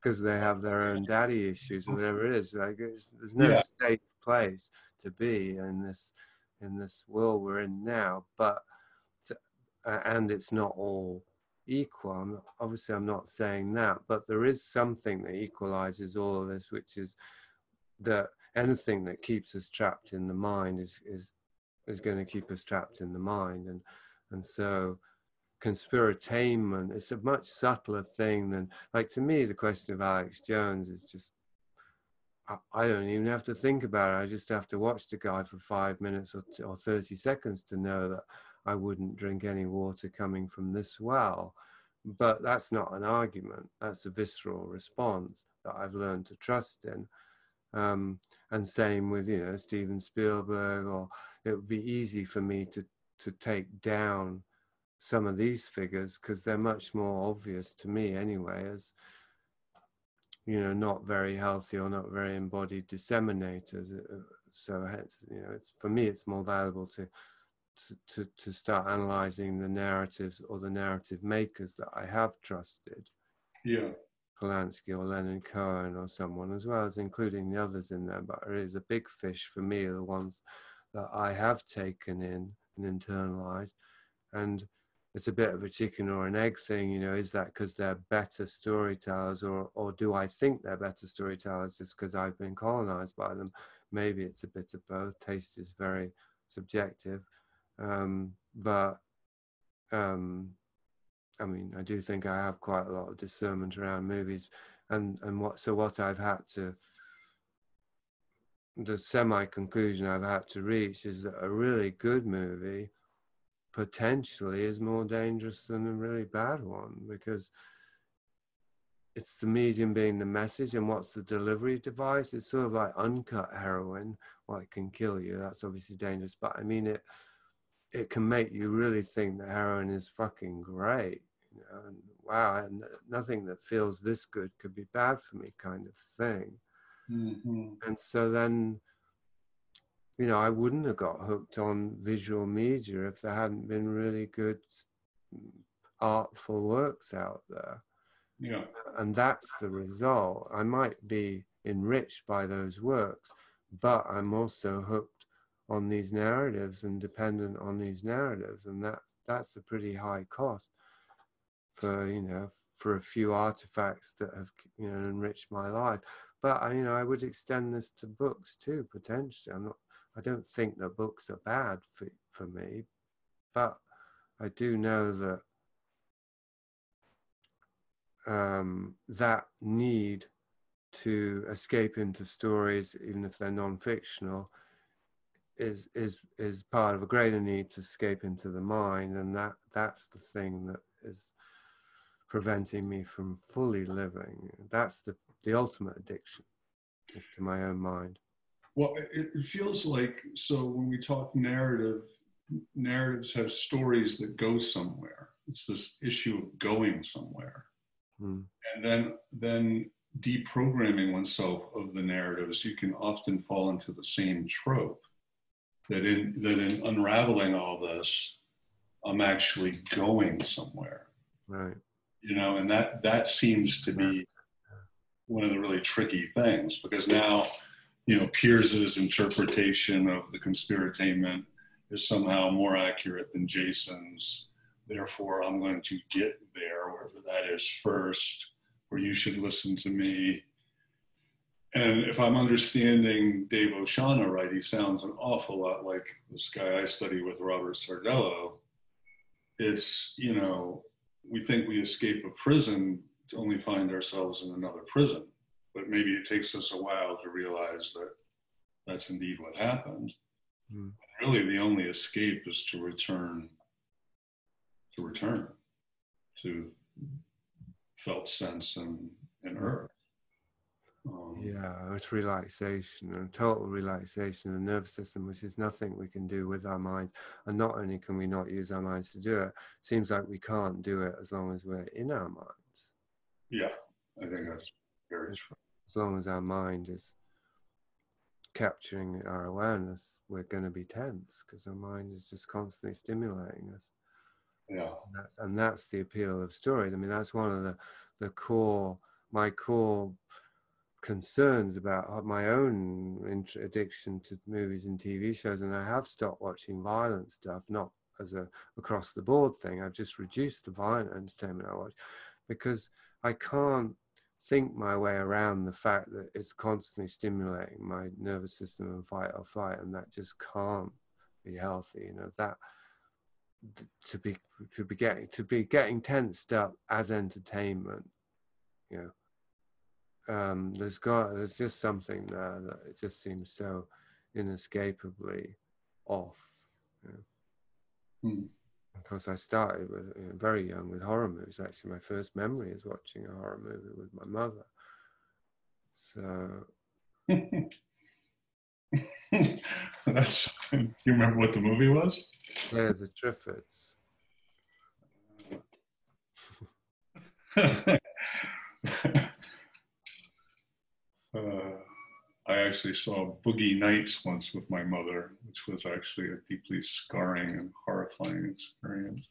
because they have their own daddy issues or whatever it is. Like there's no safe place to be in this world we're in now, and it's not all equal. I'm not saying that, but there is something that equalizes all of this, which is that anything that keeps us trapped in the mind is going to keep us trapped in the mind. And so conspiratainment is a much subtler thing than, like, to me, the question of Alex Jones is just, I don't even have to think about it. I just have to watch the guy for 5 minutes or 30 seconds to know that I wouldn't drink any water coming from this well. But that's not an argument. That's a visceral response that I've learned to trust in. And same with, Steven Spielberg, or it would be easy for me to take down some of these figures because they're much more obvious to me anyway as, not very healthy or not very embodied disseminators. So hence, it's, for me, it's more valuable to start analyzing the narratives or the narrative makers that I have trusted. Yeah. Polanski or Leonard Cohen or someone, as well as including the others in there. But really the big fish for me are the ones that I have taken in and internalized. And it's a bit of a chicken or an egg thing, is that because they're better storytellers, or do I think they're better storytellers just because I've been colonized by them? Maybe it's a bit of both. Taste is very subjective. I do think I have quite a lot of discernment around movies, and what I've had to, the semi-conclusion I've had to reach is that a really good movie potentially is more dangerous than a really bad one, because it's the medium being the message, and what's the delivery device. It's sort of like uncut heroin. Well, it can kill you. That's obviously dangerous, but I mean, it can make you really think that heroin is fucking great. And wow, and nothing that feels this good could be bad for me, kind of thing. Mm-hmm. And so then, I wouldn't have got hooked on visual media if there hadn't been really good artful works out there. Yeah. And that's the result. I might be enriched by those works, but I'm also hooked on these narratives and dependent on these narratives, and that's a pretty high cost for a few artifacts that have enriched my life. But I would extend this to books too, potentially. I don't think that books are bad for me, but I do know that that need to escape into stories, even if they're non-fictional, is part of a greater need to escape into the mind, and that's the thing that is preventing me from fully living. That's the ultimate addiction, as to my own mind. Well, it feels like, so when we talk narratives have stories that go somewhere. It's this issue of going somewhere. Mm. And then deprogramming oneself of the narratives, you can often fall into the same trope that in unraveling all this, I'm actually going somewhere. Right. You know, and that seems to be one of the really tricky things, because now, you know, Piers's interpretation of the conspiratainment is somehow more accurate than Jason's. Therefore, I'm going to get there, wherever that is first, or you should listen to me. And if I'm understanding Dave Oshana right, he sounds an awful lot like this guy I study with, Robert Sardello. It's, you know, we think we escape a prison to only find ourselves in another prison. But maybe it takes us a while to realize that that's indeed what happened. Mm. Really, the only escape is to return to felt sense and earth. Yeah, it's relaxation, and total relaxation of the nervous system, which is nothing we can do with our minds. And not only can we not use our minds to do it, seems like we can't do it as long as we're in our minds. Yeah, I think that's very true. As long as our mind is capturing our awareness, we're going to be tense because our mind is just constantly stimulating us. Yeah, and that's the appeal of stories. I mean, that's one of my core concerns about my own addiction to movies and TV shows, and I have stopped watching violent stuff, not as a across the board thing. I've just reduced the violent entertainment I watch because I can't think my way around the fact that it's constantly stimulating my nervous system and fight or flight, and that just can't be healthy. You know, that to be getting tensed up as entertainment, you know. There's just something there that it just seems so inescapably off. You know? Mm. Because I started with very young with horror movies. Actually, my first memory is watching a horror movie with my mother. So, that's. Do you remember what the movie was? Yeah, the Triffids. I actually saw Boogie Nights once with my mother, which was actually a deeply scarring and horrifying experience.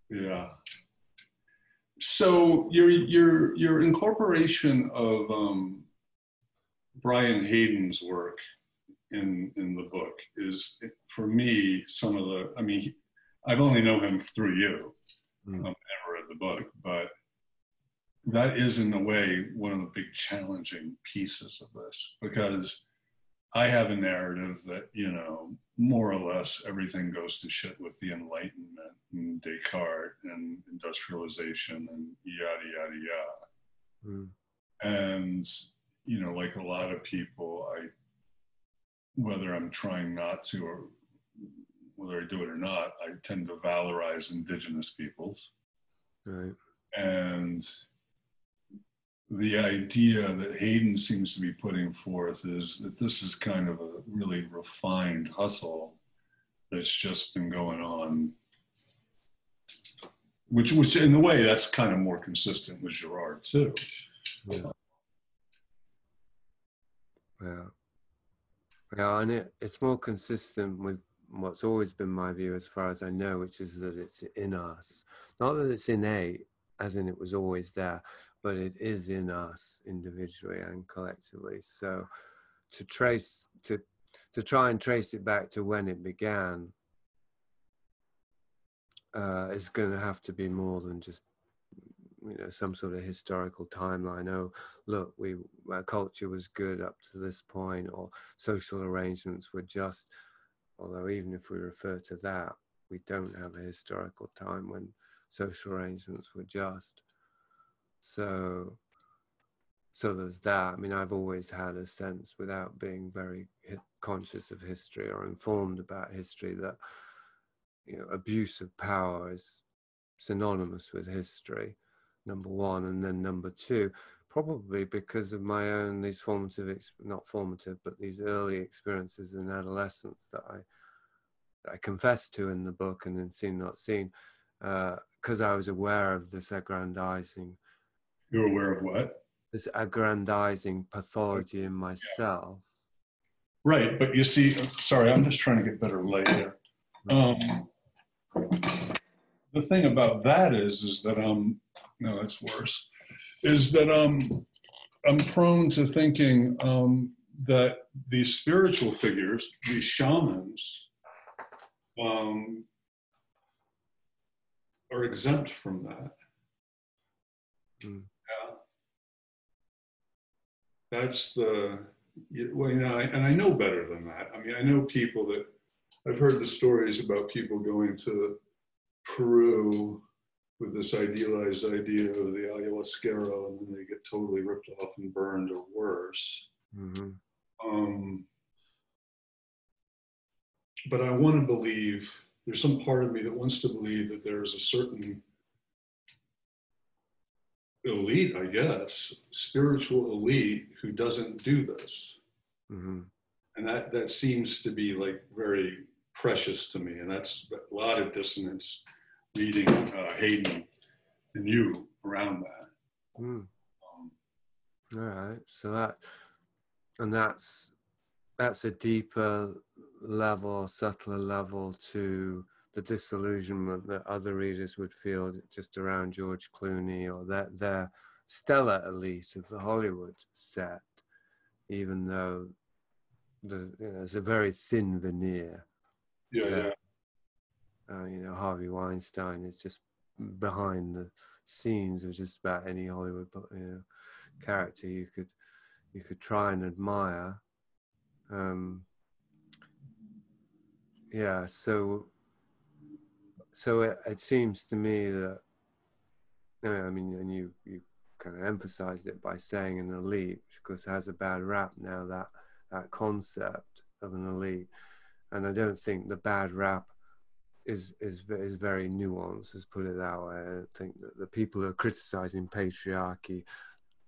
Yeah. So your incorporation of Brian Hayden's work in the book is, for me, some of the. I mean, I've only known him through you. I've never read the book, but that is, in a way, one of the big challenging pieces of this, because I have a narrative that, you know, more or less everything goes to shit with the Enlightenment and Descartes and industrialization and yada, yada, yada. And, you know, like a lot of people, whether I'm trying not to or whether I do it or not, I tend to valorize indigenous peoples. Right. And the idea that Hayden seems to be putting forth is that this is kind of a really refined hustle that's just been going on, which in a way that's kind of more consistent with Girard too. Yeah. Yeah, and it's more consistent with what's always been my view, as far as I know, which is that it's in us. Not that it's innate, as in it was always there, but it is in us individually and collectively. So to try and trace it back to when it began is going to have to be more than just, you know, some sort of historical timeline. Oh, look, our culture was good up to this point, or social arrangements were just. Although even if we refer to that, we don't have a historical time when social arrangements were just. So there's that. I mean, I've always had a sense, without being very conscious of history or informed about history, that, you know, abuse of power is synonymous with history. number one. And then number two, probably because of my own, these formative, not formative, but these early experiences in adolescence that I confess to in the book and in Seen Not Seen, because I was aware of this aggrandizing. You're aware of what? This aggrandizing pathology in myself. Right, but you see, sorry, I'm just trying to get better light here. The thing about that is that no, that's worse, is that I'm prone to thinking that these spiritual figures, these shamans, are exempt from that. Mm. Yeah. That's the, well, you know, and I know better than that. I mean, I know people that, I've heard the stories about people going to Peru with this idealized idea of the ayahuasquero, and then they get totally ripped off and burned or worse. Mm-hmm. But I want to believe, there's some part of me that wants to believe that there's a certain elite, I guess, spiritual elite who doesn't do this. Mm-hmm. And that seems to be like very precious to me. And that's a lot of dissonance reading Hayden and you around that. Mm. All right. So that's a deeper level, subtler level to the disillusionment that other readers would feel just around George Clooney or their stellar elite of the Hollywood set, even though there's a very thin veneer. Yeah, that, yeah. You know, Harvey Weinstein is just behind the scenes of just about any Hollywood, character you could try and admire. Yeah, so it seems to me that, I mean, and you kind of emphasized it by saying an elite, which of course has a bad rap now, that concept of an elite. And I don't think the bad rap is very nuanced, let's put it that way. I think that the people who are criticizing patriarchy,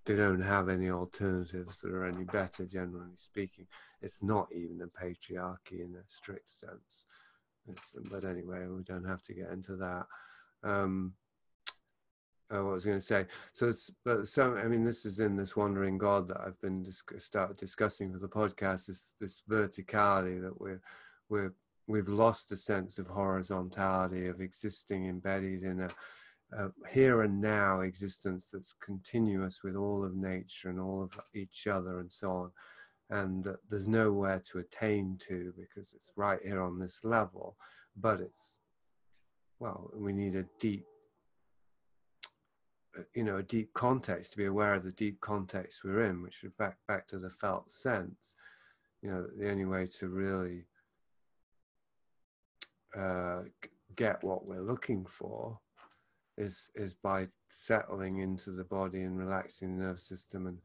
they don't have any alternatives that are any better, generally speaking. It's not even a patriarchy in a strict sense. But anyway, we don't have to get into that. What was I going to say? So I mean, this is in this Wandering God that I've been started discussing for the podcast. This verticality that we've lost a sense of horizontality, of existing embedded in a here and now existence that's continuous with all of nature and all of each other and so on, and there's nowhere to attain to because it's right here on this level. But we need a deep context to be aware of the deep context we're in, which is back to the felt sense. The only way to really get what we're looking for is by settling into the body and relaxing the nervous system and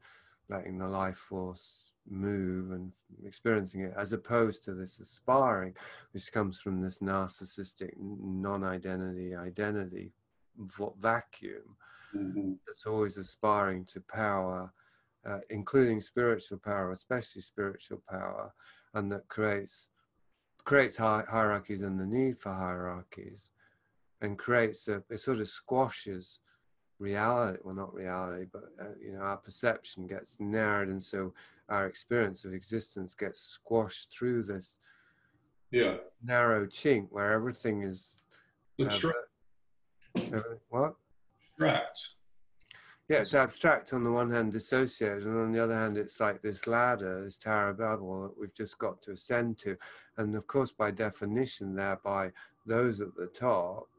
letting the life force move and experiencing it, as opposed to this aspiring, which comes from this narcissistic identity vacuum. Mm-hmm. That's always aspiring to power, including spiritual power, especially spiritual power, and that creates hierarchies and the need for hierarchies, and creates it sort of squashes reality. Well, not reality, but our perception gets narrowed, and so our experience of existence gets squashed through this narrow chink where everything is Abstract. What? Abstract. Yeah, it's abstract on the one hand, dissociated, and on the other hand, it's like this ladder, this Tower of Babel that we've just got to ascend to. And of course, by definition, thereby, those at the top,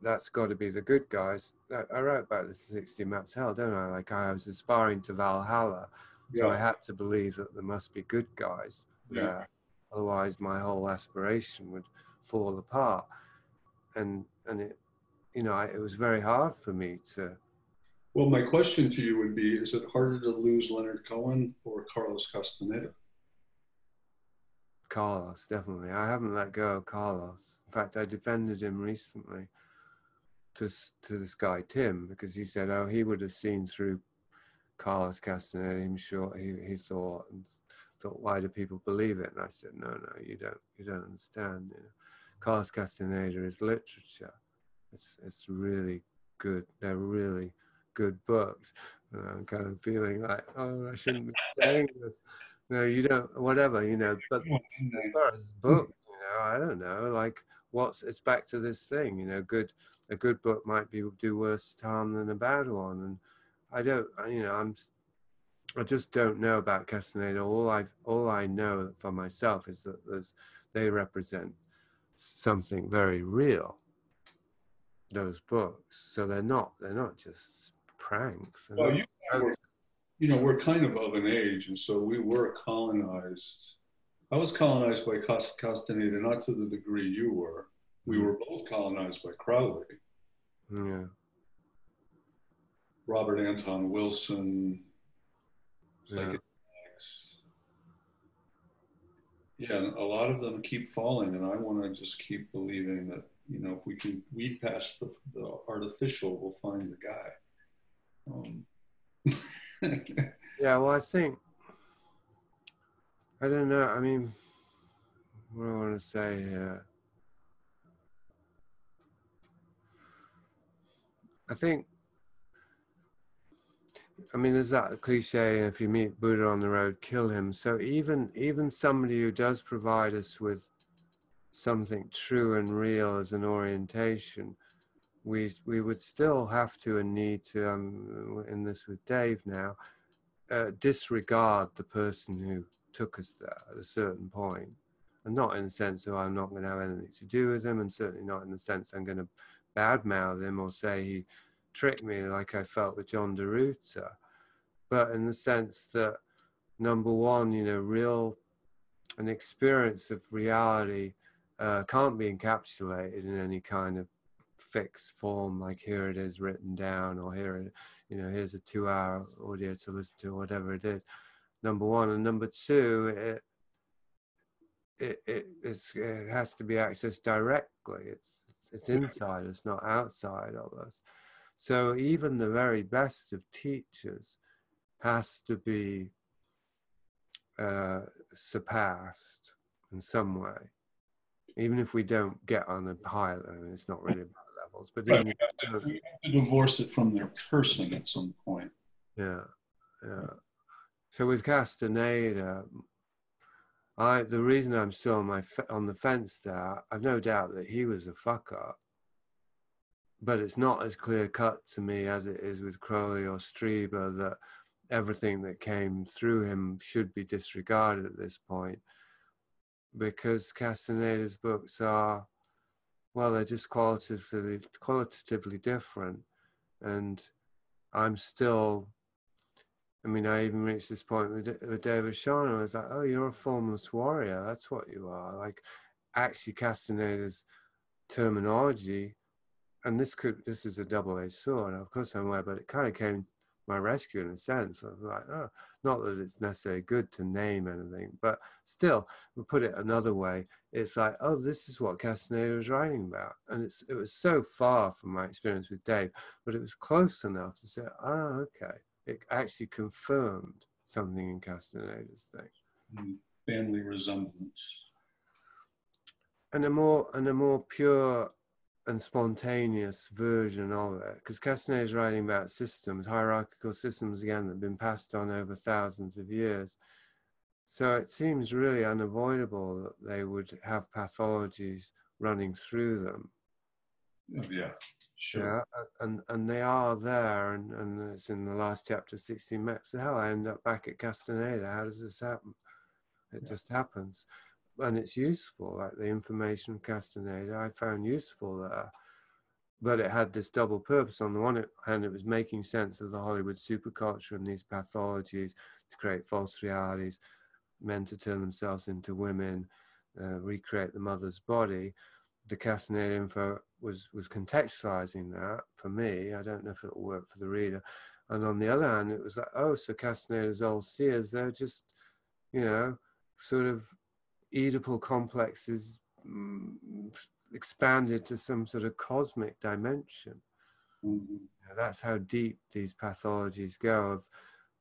that's got to be the good guys. I wrote about this 60 Maps Hell, don't I? Like, I was aspiring to Valhalla, so I had to believe that there must be good guys there. Otherwise, my whole aspiration would fall apart. And it, it was very hard for me to. Well, my question to you would be, is it harder to lose Leonard Cohen or Carlos Castaneda? Carlos, definitely. I haven't let go of Carlos. In fact, I defended him recently. to this guy Tim, because he said, oh, he would have seen through Carlos Castaneda. I'm sure he thought, and thought, why do people believe it? And I said, no, you don't understand. You know, Carlos Castaneda is literature. It's really good. They're really good books. And I'm kind of feeling like, oh, I shouldn't be saying this. No, you don't. Whatever, you know. But as far as books, you know, I don't know. Like, it's back to this thing. You know, a good book might do worse harm than a bad one, and I don't. You know, I just don't know about Castaneda. All I know for myself is that they represent something very real. Those books, so they're not just pranks. Well, we're kind of an age, and so we were colonized. I was colonized by Castaneda, not to the degree you were. We were both colonized by Crowley. Yeah. Robert Anton Wilson, psychedelics. Yeah, a lot of them keep falling, and I want to just keep believing that, you know, if we can weed past the artificial, we'll find the guy. Yeah, well, I think, I don't know, I mean, what do I want to say here? I think, I mean, there's that cliche, if you meet Buddha on the road, kill him. So even somebody who does provide us with something true and real as an orientation, we would still have to and need to, in this with Dave now, disregard the person who took us there at a certain point. And not in the sense of I'm not going to have anything to do with him, and certainly not in the sense I'm going to badmouth him or say he tricked me like I felt with John DeRuta, but in the sense that, number one, you know, an experience of reality can't be encapsulated in any kind of fixed form, like here it is written down, or here, you know, here's a 2-hour audio to listen to, whatever it is. Number one. And number two, it has to be accessed directly. It's inside us, not outside of us. So even the very best of teachers has to be surpassed in some way, even if we don't get on the high level. I mean, it's not really about levels, but right, we have to divorce it from their person at some point. Yeah. So with Castaneda, the reason I'm still on the fence there, I've no doubt that he was a fuck up, but it's not as clear cut to me as it is with Crowley or Strieber that everything that came through him should be disregarded at this point, because Castaneda's books are, well, they're just qualitatively different. And I'm still, I mean, I even reached this point with David Shawn. I was like, oh, you're a formless warrior. That's what you are. Like, actually, Castaneda's terminology, and this is a double-edged sword. Of course, I'm aware, but it kind of came to my rescue in a sense. I was like, oh, not that it's necessarily good to name anything, but still, we put it another way. It's like, oh, this is what Castaneda was writing about, and it was so far from my experience with Dave, but it was close enough to say, oh, okay. It actually confirmed something in Castaneda's thing. Family resemblance. And a more pure and spontaneous version of it, because Castaneda is writing about systems, hierarchical systems again, that have been passed on over thousands of years. So it seems really unavoidable that they would have pathologies running through them. Yeah, sure. Yeah, and they are there, and it's in the last chapter, 16 Maps. So how I end up back at Castaneda? How does this happen? It just happens. And it's useful, like the information from Castaneda, I found useful there. But it had this double purpose. On the one hand, it was making sense of the Hollywood superculture and these pathologies to create false realities, men to turn themselves into women, recreate the mother's body. The Castaneda info was contextualizing that for me. I don't know if it'll work for the reader. And on the other hand, it was like, oh, so Castaneda's old seers, they're just, you know, sort of Oedipal complexes expanded to some sort of cosmic dimension. Mhm. That's how deep these pathologies go, of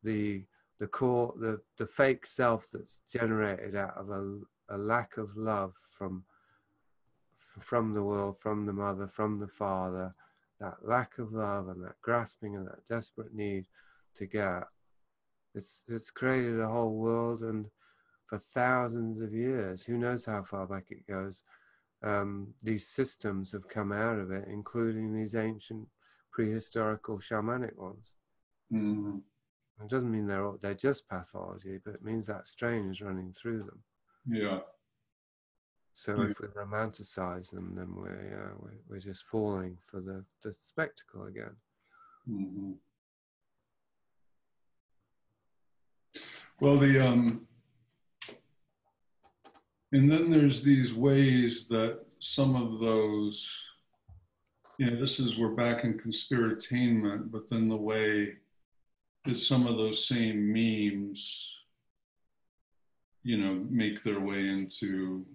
the core, the fake self that's generated out of a lack of love from the world, from the mother, from the father, that lack of love and that grasping and that desperate need to get. It's created a whole world, and for thousands of years, who knows how far back it goes, these systems have come out of it, including these ancient prehistorical shamanic ones. Mhm. It doesn't mean they're just pathology, but it means that strain is running through them. Yeah. So if we romanticize them, then we're just falling for the spectacle again. Mhm. Well, and then there's these ways that some of those, this is, we're back in conspiratainment, but then the way that some of those same memes, make their way into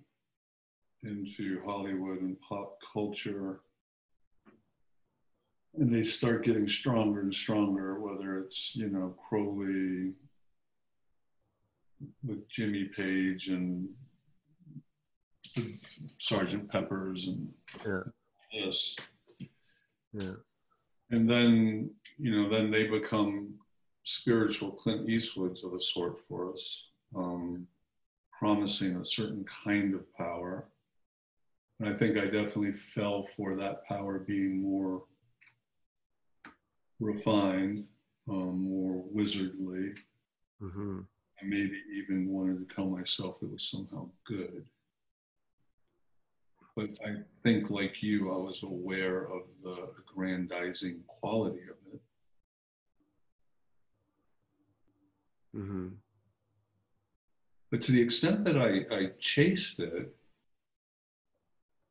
Hollywood and pop culture, and they start getting stronger and stronger, whether it's, Crowley with Jimmy Page and Sergeant Peppers and this. Yeah. And then, then they become spiritual Clint Eastwoods of a sort for us, promising a certain kind of power. And I think I definitely fell for that power being more refined, more wizardly. Mm-hmm. I maybe even wanted to tell myself it was somehow good. But I think, like you, I was aware of the aggrandizing quality of it. Mm-hmm. But to the extent that I chased it,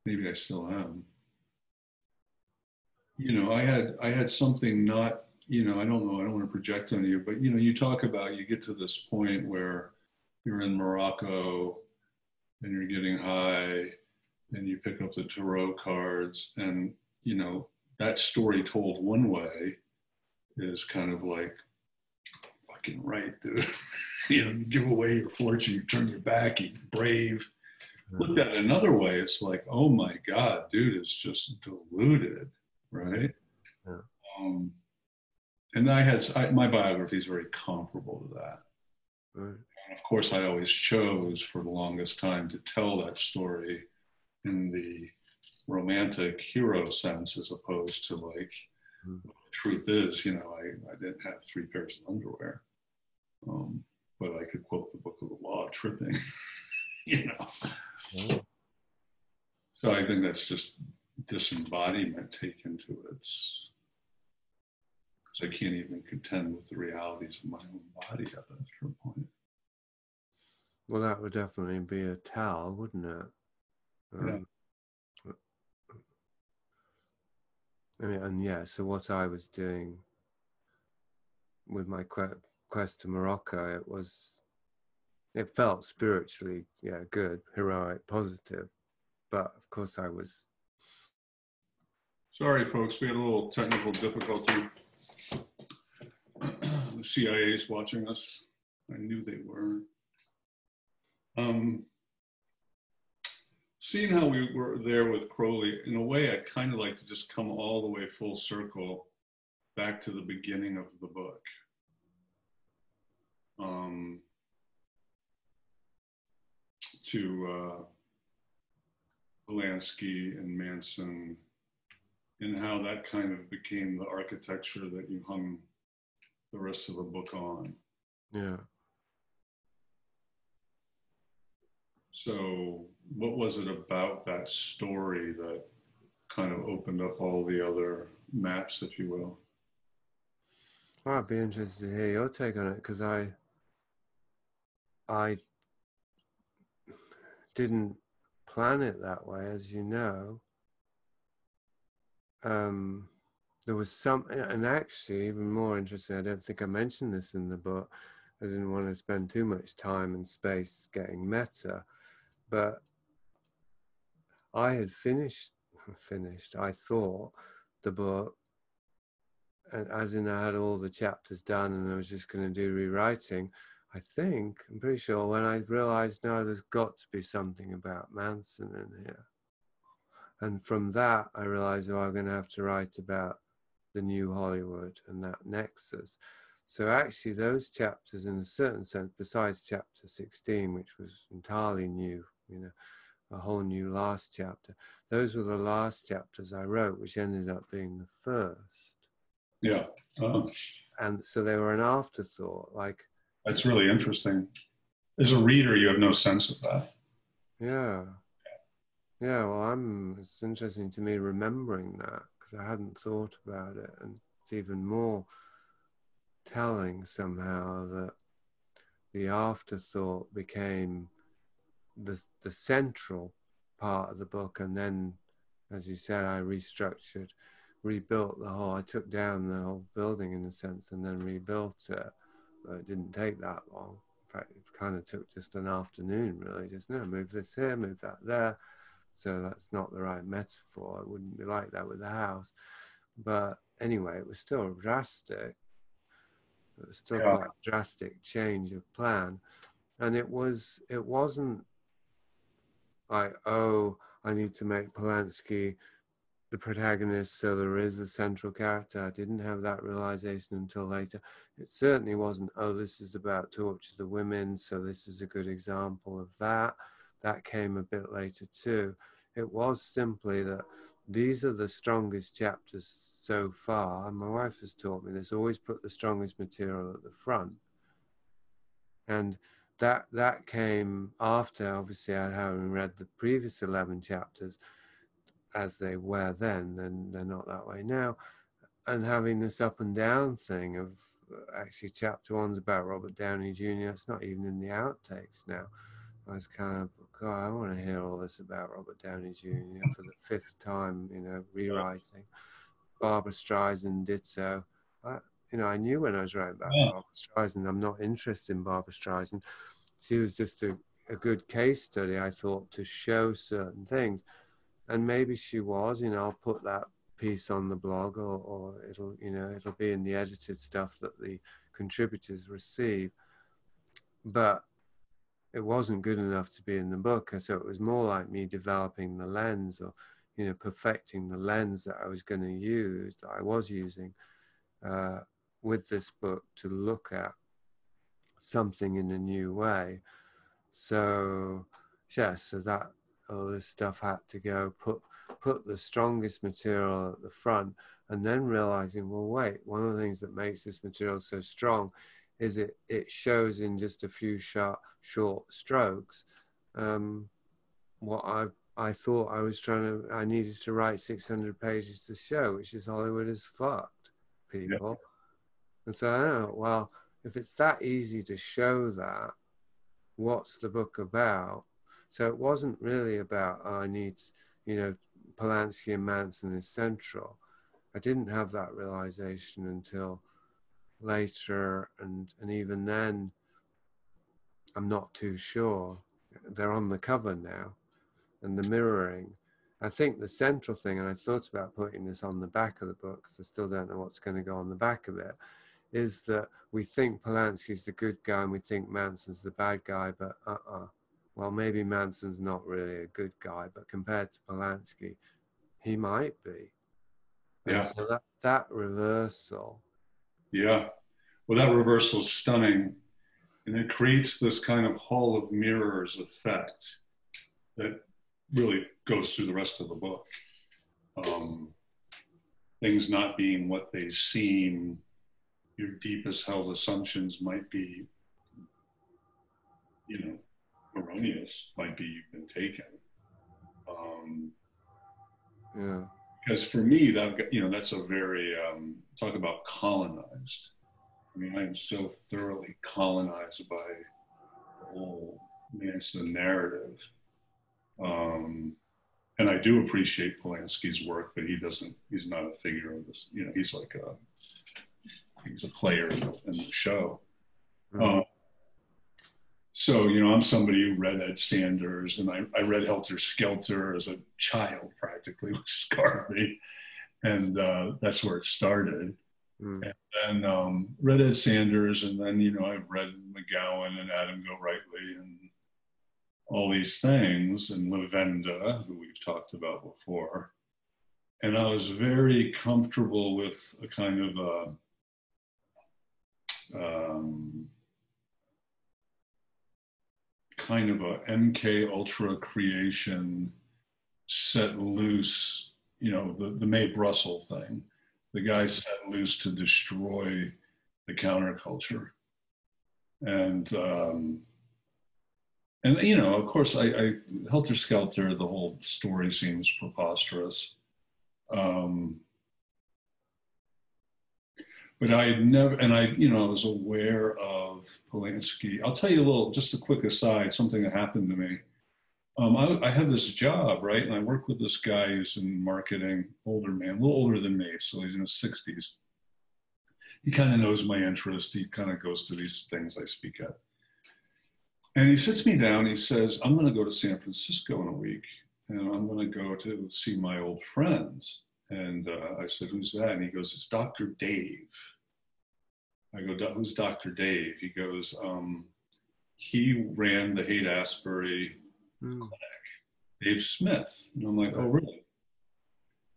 maybe I still am. I had something not, I don't know, I don't want to project on you, but you talk about, you get to this point where you're in Morocco and you're getting high and you pick up the tarot cards, and that story told one way is kind of like, fucking right, dude. You give away your fortune, you turn your back, you're brave. Looked at it another way, it's like, oh my God, dude, it's just deluded, right? Yeah. And my biography is very comparable to that. Right. And of course, I always chose for the longest time to tell that story in the romantic hero sense, as opposed to like, the truth is, I didn't have 3 pairs of underwear, but I could quote the Book of the Law tripping, Yeah. So I think that's just disembodiment taken to its. So I can't even contend with the realities of my own body at that point. Well, that would definitely be a tell, wouldn't it? Yeah. And yeah, so what I was doing with my quest to Morocco, it felt spiritually, good, heroic, positive. But of course I was. Sorry, folks, we had a little technical difficulty. The CIA is watching us. I knew they were. Seeing how we were there with Crowley, in a way, I'd kind of like to just come all the way full circle back to the beginning of the book. To Polanski and Manson, and how that kind of became the architecture that you hung the rest of the book on. Yeah. So what was it about that story that kind of opened up all the other maps, if you will? Well, I'd be interested to hear your take on it, because I didn't plan it that way, as you know. There was and actually even more interesting, I don't think I mentioned this in the book, I didn't want to spend too much time and space getting meta, but I had finished, I thought, the book as in I had all the chapters done and I was just going to do rewriting. I'm pretty sure when I realized, no, there's got to be something about Manson in here. And from that, I realized, oh, I'm going to have to write about the new Hollywood and that nexus. So actually those chapters, in a certain sense, besides chapter 16, which was entirely new, you know, a whole new last chapter, those were the last chapters I wrote, which ended up being the first. Yeah. And so they were an afterthought. Like, that's really interesting. As a reader, you have no sense of that. yeah. Yeah, well, it's interesting to me remembering that, because I hadn't thought about it. And it's even more telling somehow that the afterthought became the central part of the book. And then, as you said, I rebuilt the whole, I took down the whole building in a sense and then rebuilt it. But it didn't take that long. In fact, it kind of took just an afternoon, really. Just, no, move this here, move that there. So that's not the right metaphor. It wouldn't be like that with the house. But anyway, it was still drastic. It was still quite a drastic change of plan. And it wasn't like, oh, I need to make Polanski the protagonist so there is a central character. I didn't have that realization until later. It certainly wasn't, oh, this is about torture the women, so this is a good example of that. That came a bit later too. It was simply that these are the strongest chapters so far, and my wife has taught me this, always put the strongest material at the front. And that came after, obviously, I having read the previous 11 chapters as they were then, and they're not that way now, and having this up and down thing of actually chapter 1's about Robert Downey Jr. It's not even in the outtakes now. I was kind of, God, I want to hear all this about Robert Downey Jr. for the 5th time, you know, rewriting. Barbara Streisand did so. I knew when I was writing about Barbara Streisand, I'm not interested in Barbara Streisand. She was just a good case study, I thought, to show certain things. And maybe she was, I'll put that piece on the blog, or it'll be in the edited stuff that the contributors receive. But it wasn't good enough to be in the book. So it was more like me developing the lens, or, perfecting the lens that I was going to use, that I was using with this book to look at something in a new way. So, yeah, so that all this stuff had to go, put the strongest material at the front, and then realizing, well, wait, one of the things that makes this material so strong is it shows in just a few short strokes what I thought I needed to write 600 pages to show, which is Hollywood has fucked people. Yeah. And so I don't know, well, if it's that easy to show that, what's the book about? So it wasn't really about, oh, I need, Polanski and Manson is central. I didn't have that realization until later, and even then, I'm not too sure. They're on the cover now, and the mirroring. I think the central thing, and I thought about putting this on the back of the book, because I still don't know what's going to go on the back of it, is that we think Polanski's the good guy and we think Manson's the bad guy, but well, maybe Manson's not really a good guy, but compared to Polanski, he might be. And yeah. So that reversal. Yeah. Well, that reversal is stunning. And it creates this kind of hall of mirrors effect that really goes through the rest of the book. Things not being what they seem, your deepest held assumptions might be, erroneous, might be you've been taken. Yeah. Because for me, that's a very, talk about colonized. I mean, I am so thoroughly colonized by the whole Manson narrative. And I do appreciate Polanski's work, but he's not a figure of this, he's like he's a player in the show. Mm-hmm. So, I'm somebody who read Ed Sanders, and I read Helter Skelter as a child practically, which scarred me. And that's where it started. Mm. And read Ed Sanders, and then, you know, I've read McGowan and Adam Gorightly and all these things, and Lavenda, who we've talked about before. And I was very comfortable with a kind of a MK Ultra creation set loose, you know, the Mae Brussel thing. The guy set loose to destroy the counterculture. And you know, of course, I Helter Skelter, the whole story seems preposterous. But I had never, and I, you know, I was aware of Polanski. I'll tell you a little, just a quick aside, something that happened to me. I had this job, right? And I work with this guy who's in marketing, older man, a little older than me. So he's in his 60s. He kind of knows my interest. He kind of goes to these things I speak at. And he sits me down. He says, I'm going to go to San Francisco in a week. And I'm going to go to see my old friends. And I said, who's that? And he goes, it's Dr. Dave. I go, who's Dr. Dave? He goes, he ran the Haight-Ashbury clinic, Dave Smith. And I'm like, oh, really?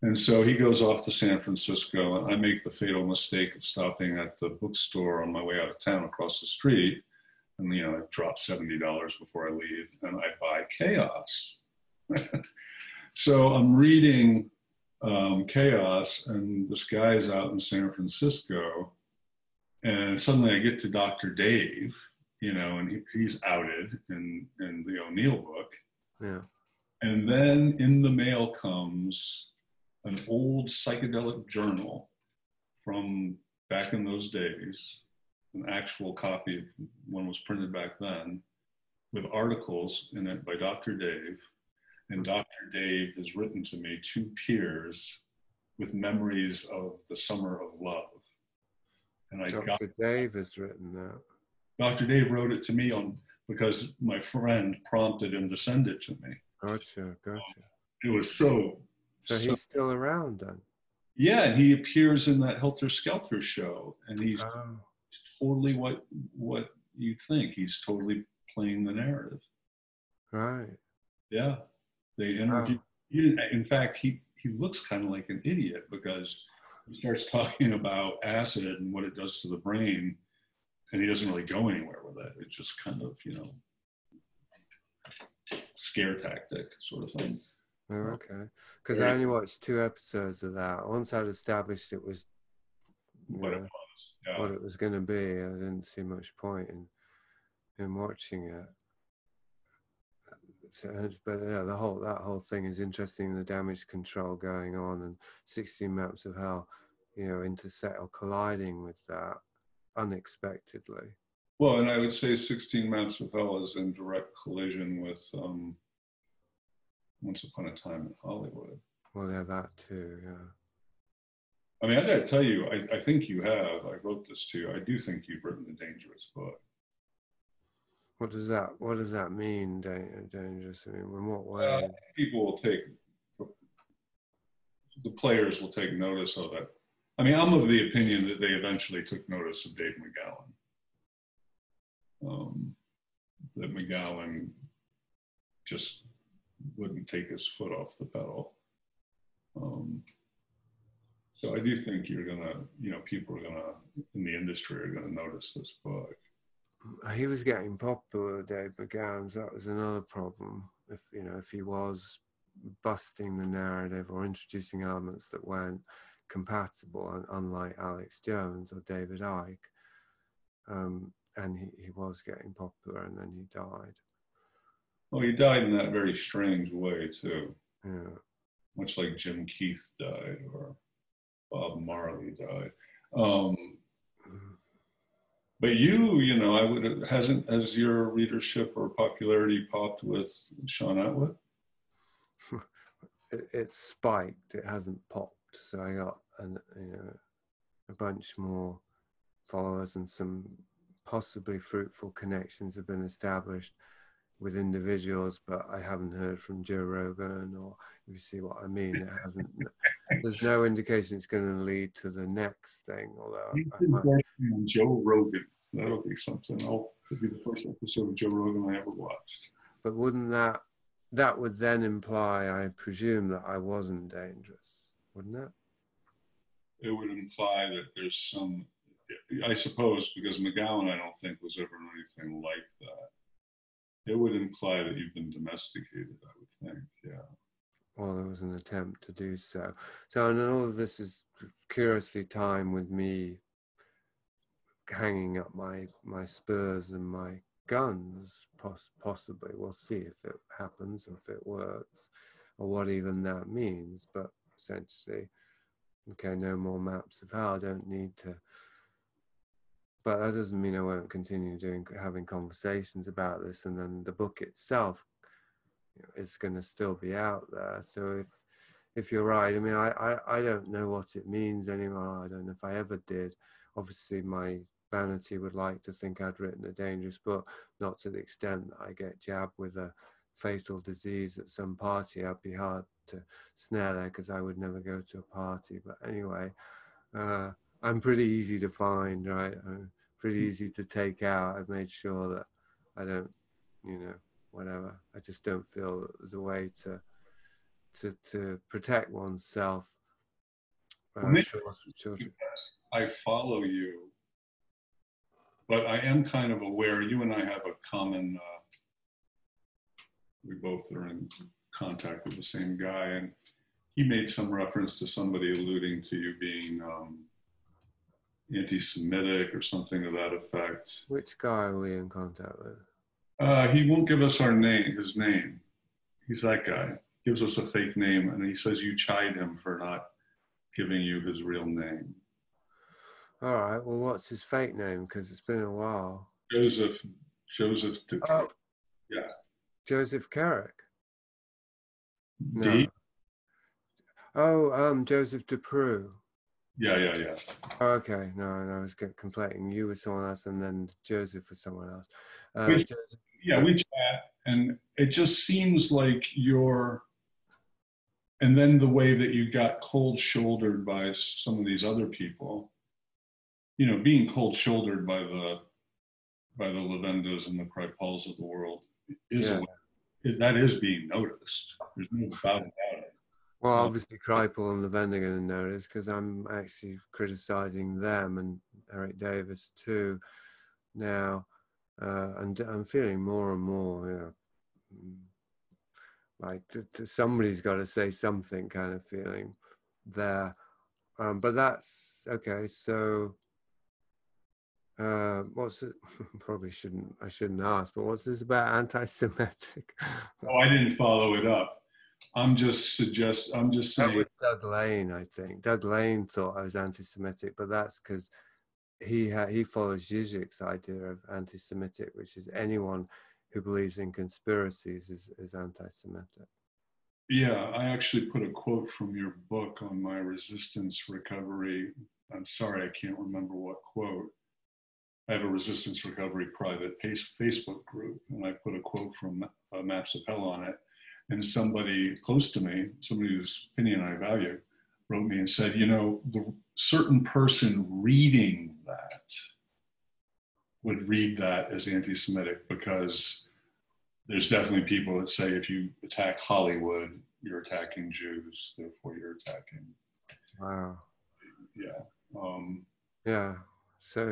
And so he goes off to San Francisco, and I make the fatal mistake of stopping at the bookstore on my way out of town across the street. And, you know, I drop $70 before I leave, and I buy Chaos. So I'm reading Chaos, and this guy's out in San Francisco, and suddenly I get to Dr. Dave, you know, and he's outed in the O'Neill book. Yeah. And then in the mail comes an old psychedelic journal from back in those days, an actual copy, one was printed back then, with articles in it by Dr. Dave. And Dr. Dave has written to me 2 Piers with memories of the summer of love. And Dr. Dave has written that. Dr. Dave wrote it to me because my friend prompted him to send it to me. Gotcha. It was so he's still around then? Yeah, and he appears in that Helter Skelter show, and he's totally what you'd think. He's totally playing the narrative. Right. Yeah. They interview. In fact, he looks kind of like an idiot because he starts talking about acid and what it does to the brain, and he doesn't really go anywhere with it. It's just kind of, you know, scare tactic sort of thing. Oh, okay. Because I only watched 2 episodes of that. Once I'd established it was what it was going to be, I didn't see much point in watching it. So, but yeah, that whole thing is interesting. The damage control going on, and 16 maps of hell, you know, intersect or colliding with that unexpectedly. Well, and I would say 16 Maps of Hell is in direct collision with Once Upon a Time in Hollywood. Well, yeah, that too, yeah. I mean, I gotta tell you, I think you have. I wrote this to you. I do think you've written a dangerous book. What does that mean, dangerous? I mean, in what way? People will the players will take notice of it. I mean, I'm of the opinion that they eventually took notice of Dave McGowan. That McGowan just wouldn't take his foot off the pedal. So I do think you're gonna, you know, people are gonna, in the industry, are gonna notice this book. He was getting popular, Dave McGowan, so that was another problem. If he was busting the narrative or introducing elements that weren't compatible, and unlike Alex Jones or David Icke, and he was getting popular, and then he died. Well, he died in that very strange way too. Yeah. Much like Jim Keith died or Bob Marley died. But you know, has your readership or popularity popped with Sean Atwood? It spiked. It hasn't popped. So I got a bunch more followers, and some possibly fruitful connections have been established with individuals, but I haven't heard from Joe Rogan, or if you see what I mean, it hasn't. There's no indication it's going to lead to the next thing. Although You've I been might. working on Joe Rogan. That'll be something. That'll be the first episode of Joe Rogan I ever watched. But wouldn't that would then imply, I presume, that I wasn't dangerous, wouldn't it? It would imply that there's some, I suppose, because McGowan I don't think was ever anything like that. It would imply that you've been domesticated, I would think, yeah. Well, there was an attempt to do so. So, and all of this is curiously timed with me hanging up my spurs and my guns, possibly. We'll see if it happens or if it works or what even that means. But essentially, okay, no more maps of hell. I don't need to. But that doesn't mean I won't continue having conversations about this, and then the book itself is going to still be out there. So if you're right, I mean, I don't know what it means anymore. I don't know if I ever did. Obviously, my vanity would like to think I'd written a dangerous book, not to the extent that I get jabbed with a fatal disease at some party. I'd be hard to snare there because I would never go to a party. But anyway, I'm pretty easy to find, right? I'm pretty easy to take out. I've made sure that I don't, whatever. I just don't feel that there's a way to protect oneself. I follow you, but I am kind of aware. You and I have a common. We both are in contact with the same guy, and he made some reference to somebody alluding to you being anti-Semitic or something to that effect. Which guy are we in contact with? He won't give us his name. He's that guy. Gives us a fake name, and he says you chide him for not giving you his real name. All right. Well, what's his fake name? Because it's been a while. Joseph. Oh, yeah. Joseph Carrick. D. No. Oh, Joseph DePrew. Yeah. Oh, okay. No, I was conflating. You with someone else, and then Joseph with someone else. We chat, and it just seems like and then the way that you got cold-shouldered by some of these other people, being cold-shouldered by the Lavendas and the Kripals of the world that is being noticed. There's no doubt about it. Well, obviously, Kripal and Lavenda are going to notice because I'm actually criticizing them and Eric Davis too now, and I'm feeling more and more, like somebody's got to say something kind of feeling there. But that's okay. So what's it? I shouldn't ask, but what's this about anti-Semitic? Oh, I didn't follow it up. I'm just saying. That was Doug Lane, I think. Doug Lane thought I was anti-Semitic, but that's because he follows Zizek's idea of anti-Semitic, which is anyone who believes in conspiracies is anti-Semitic. Yeah, I actually put a quote from your book on my resistance recovery. I'm sorry, I can't remember what quote. I have a resistance recovery private Facebook group, and I put a quote from Maps of Hell on it. And somebody close to me, somebody whose opinion I value, wrote me and said, the certain person reading that would read that as anti-Semitic, because there's definitely people that say if you attack Hollywood, you're attacking Jews, therefore you're attacking. Wow. Yeah. So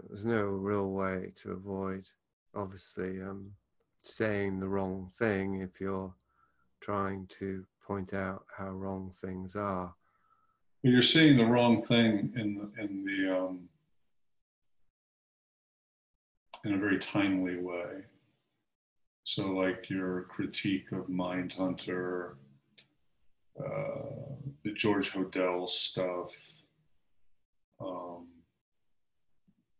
there's no real way to avoid, obviously, saying the wrong thing if you're trying to point out how wrong things are. Well, you're saying the wrong thing in a very timely way. So, like your critique of Mindhunter, the George Hodel stuff,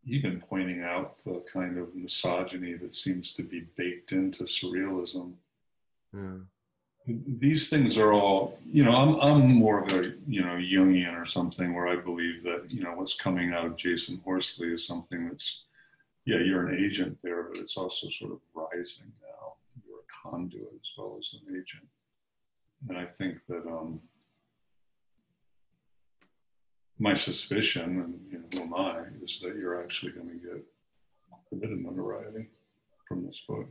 even pointing out the kind of misogyny that seems to be baked into surrealism. Yeah. These things are all, I'm more of a, Jungian or something, where I believe that, what's coming out of Jasun Horsley is something that's yeah, you're an agent there, but it's also sort of rising now. You're a conduit as well as an agent. And I think that my suspicion, and who am I, is that you're actually going to get a bit of notoriety from this book.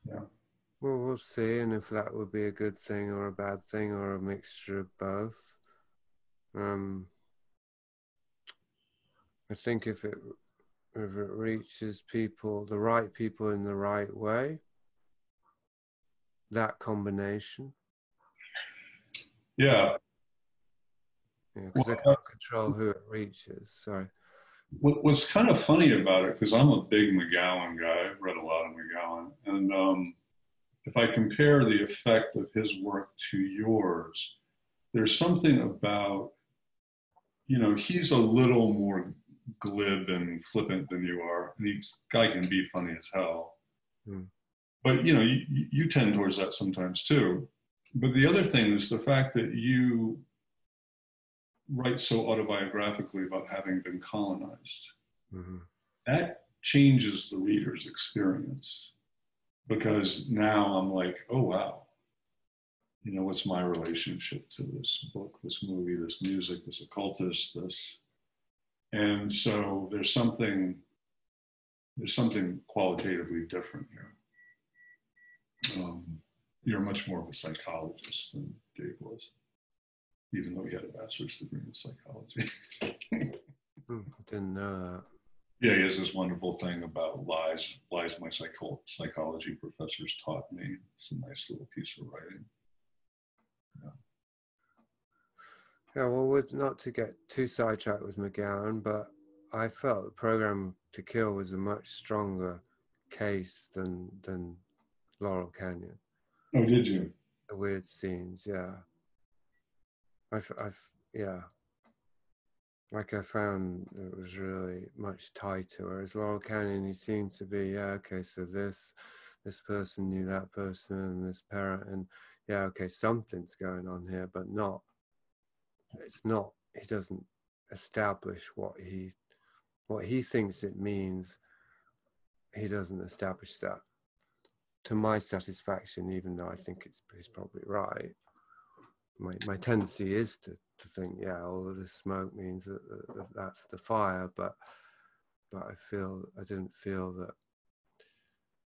Yeah. Well, we'll see, and if that would be a good thing or a bad thing or a mixture of both. I think if it reaches people, the right people in the right way, that combination. Yeah. Because I can't control who it reaches. Sorry. What's kind of funny about it, because I'm a big McGowan guy, I've read a lot of McGowan, and if I compare the effect of his work to yours, there's something about, he's a little more glib and flippant than you are. And the guy can be funny as hell. Mm. But, you tend towards that sometimes too. But the other thing is the fact that you write so autobiographically about having been colonized. Mm-hmm. That changes the reader's experience, because now I'm like, oh, wow. What's my relationship to this book, this movie, this music, this occultist, this. And so there's something qualitatively different here. You're much more of a psychologist than Dave was, even though he had a bachelor's degree in psychology. I didn't know that. Yeah, he has this wonderful thing about lies my psychology professors taught me. It's a nice little piece of writing. Yeah, well, not to get too sidetracked with McGowan, but I felt the Program to Kill was a much stronger case than Laurel Canyon. Oh, did you? The weird scenes, yeah. Yeah. Like I found it was really much tighter, whereas Laurel Canyon, he seemed to be, yeah, okay, so this person knew that person and this parent, and yeah, okay, something's going on here, but he doesn't establish what he thinks it means. He doesn't establish that to my satisfaction, even though I think he's probably right. My tendency is to think, yeah, all of this smoke means that's the fire, but I didn't feel that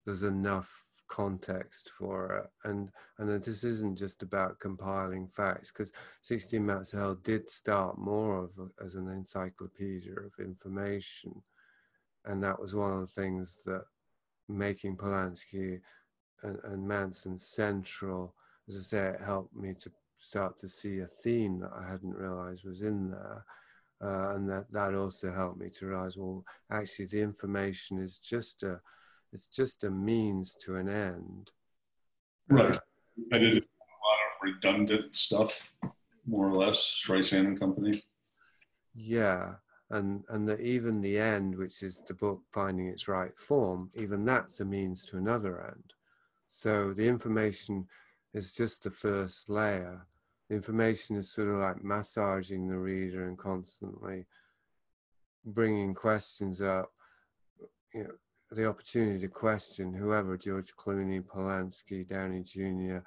there's enough context for it, and that this isn't just about compiling facts, because 16 Maps of Hell did start more as an encyclopedia of information, and that was one of the things that making Polanski and Manson central, as I say, it helped me to start to see a theme that I hadn't realized was in there. And that also helped me to realize, well, actually the information is just a means to an end. Right. I did a lot of redundant stuff, more or less, Streisand and Company. Yeah. And that even the end, which is the book finding its right form, even that's a means to another end. So the information is just the first layer. The information is sort of like massaging the reader and constantly bringing questions up, the opportunity to question whoever, George Clooney, Polanski, Downey Jr.,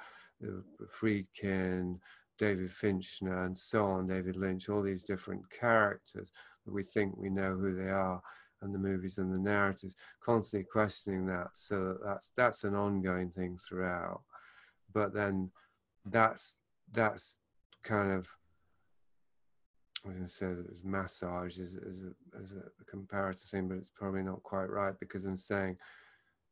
Friedkin, David Fincher, and so on, David Lynch, all these different characters that we think we know who they are, and the movies and the narratives, constantly questioning that. So that's an ongoing thing throughout. But then that's kind of, I was going to say that it's massage as a comparative thing, but it's probably not quite right, because I'm saying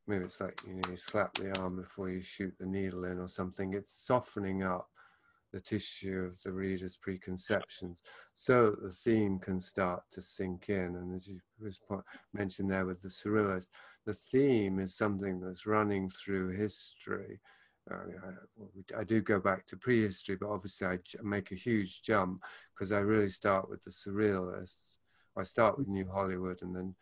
maybe it's like, you slap the arm before you shoot the needle in or something. It's softening up the tissue of the reader's preconceptions so that the theme can start to sink in. And as you mentioned there with the surrealist, the theme is something that's running through history. I do go back to prehistory, but obviously I make a huge jump because I really start with the surrealists. I start with New Hollywood and then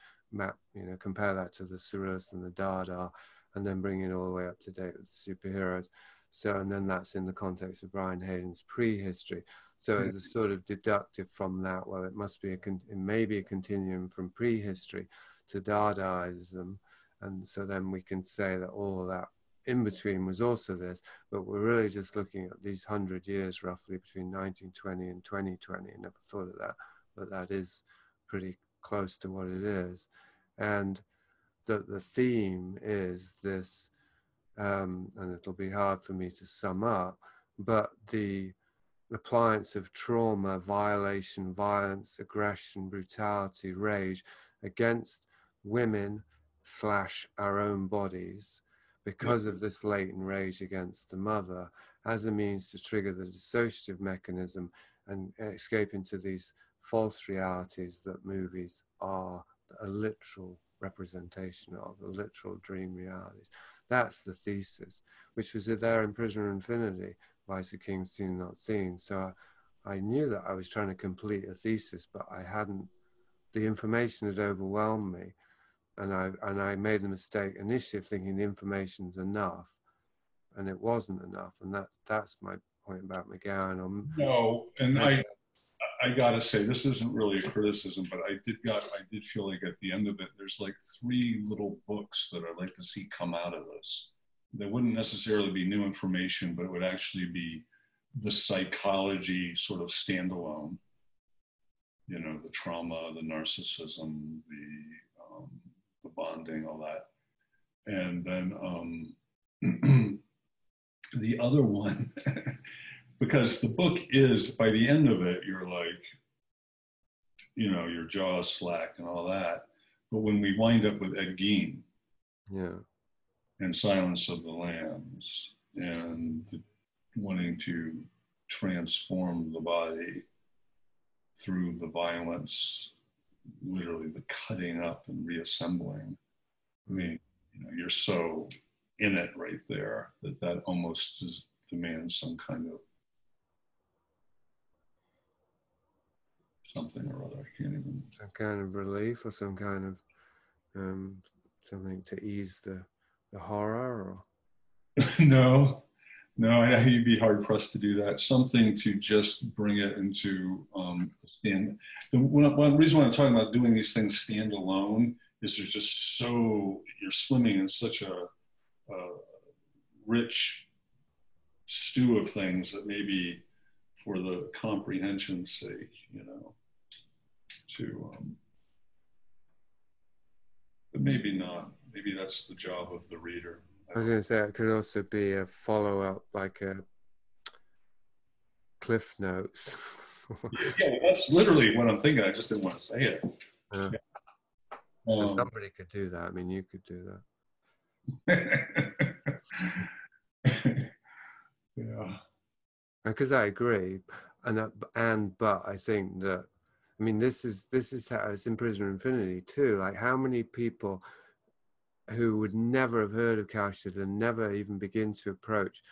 compare that to the surrealists and the Dada, and then bring it all the way up to date with the superheroes. So, and then that's in the context of Brian Hayden's prehistory. So it's a sort of deductive from that. Well, it must be it may be a continuum from prehistory to Dadaism, and so then we can say that all of that in between was also this. But we're really just looking at these 100 years roughly between 1920 and 2020. I never thought of that, but that is pretty close to what it is. And the theme is this, and it'll be hard for me to sum up, but the appliance of trauma, violation, violence, aggression, brutality, rage against women / our own bodies because of this latent rage against the mother as a means to trigger the dissociative mechanism and escape into these false realities that movies are a literal representation of, the literal dream realities. That's the thesis, which was there in Prisoner of Infinity, Vice of Kings Seen Not Seen. So I knew that I was trying to complete a thesis, but I hadn't, the information had overwhelmed me. And I made the mistake initially of thinking the information's enough, and it wasn't enough. And that's my point about McGowan. No, and I gotta say, this isn't really a criticism, but I did feel like at the end of it, there's like 3 little books that I'd like to see come out of this. They wouldn't necessarily be new information, but it would actually be the psychology sort of standalone. You know, the trauma, the narcissism, the bonding, all that. And then the other one, because the book is, by the end of it, you're like, you know, your jaw is slack and all that. But when we wind up with Ed Gein, and Silence of the Lambs, and wanting to transform the body through the violence, literally the cutting up and reassembling. I mean, you know, you're so in it right there that almost demands some kind of something or other. I can't even. Some kind of relief or some kind of something to ease the horror, or No, you'd be hard pressed to do that. Something to just bring it into stand. One reason why I'm talking about doing these things standalone is there's just so, you're swimming in such a rich stew of things that maybe for the comprehension's sake, you know, but maybe not. Maybe that's the job of the reader. I was going to say it could also be a follow-up, like a Cliff Notes. Yeah, that's literally what I'm thinking. I just didn't want to say it. Yeah. So somebody could do that. I mean, you could do that. Yeah. Because I agree, but I think that, I mean, this is how it's in Prisoner of Infinity too. Like, how many people who would never have heard of Kaushal and never even begin to approach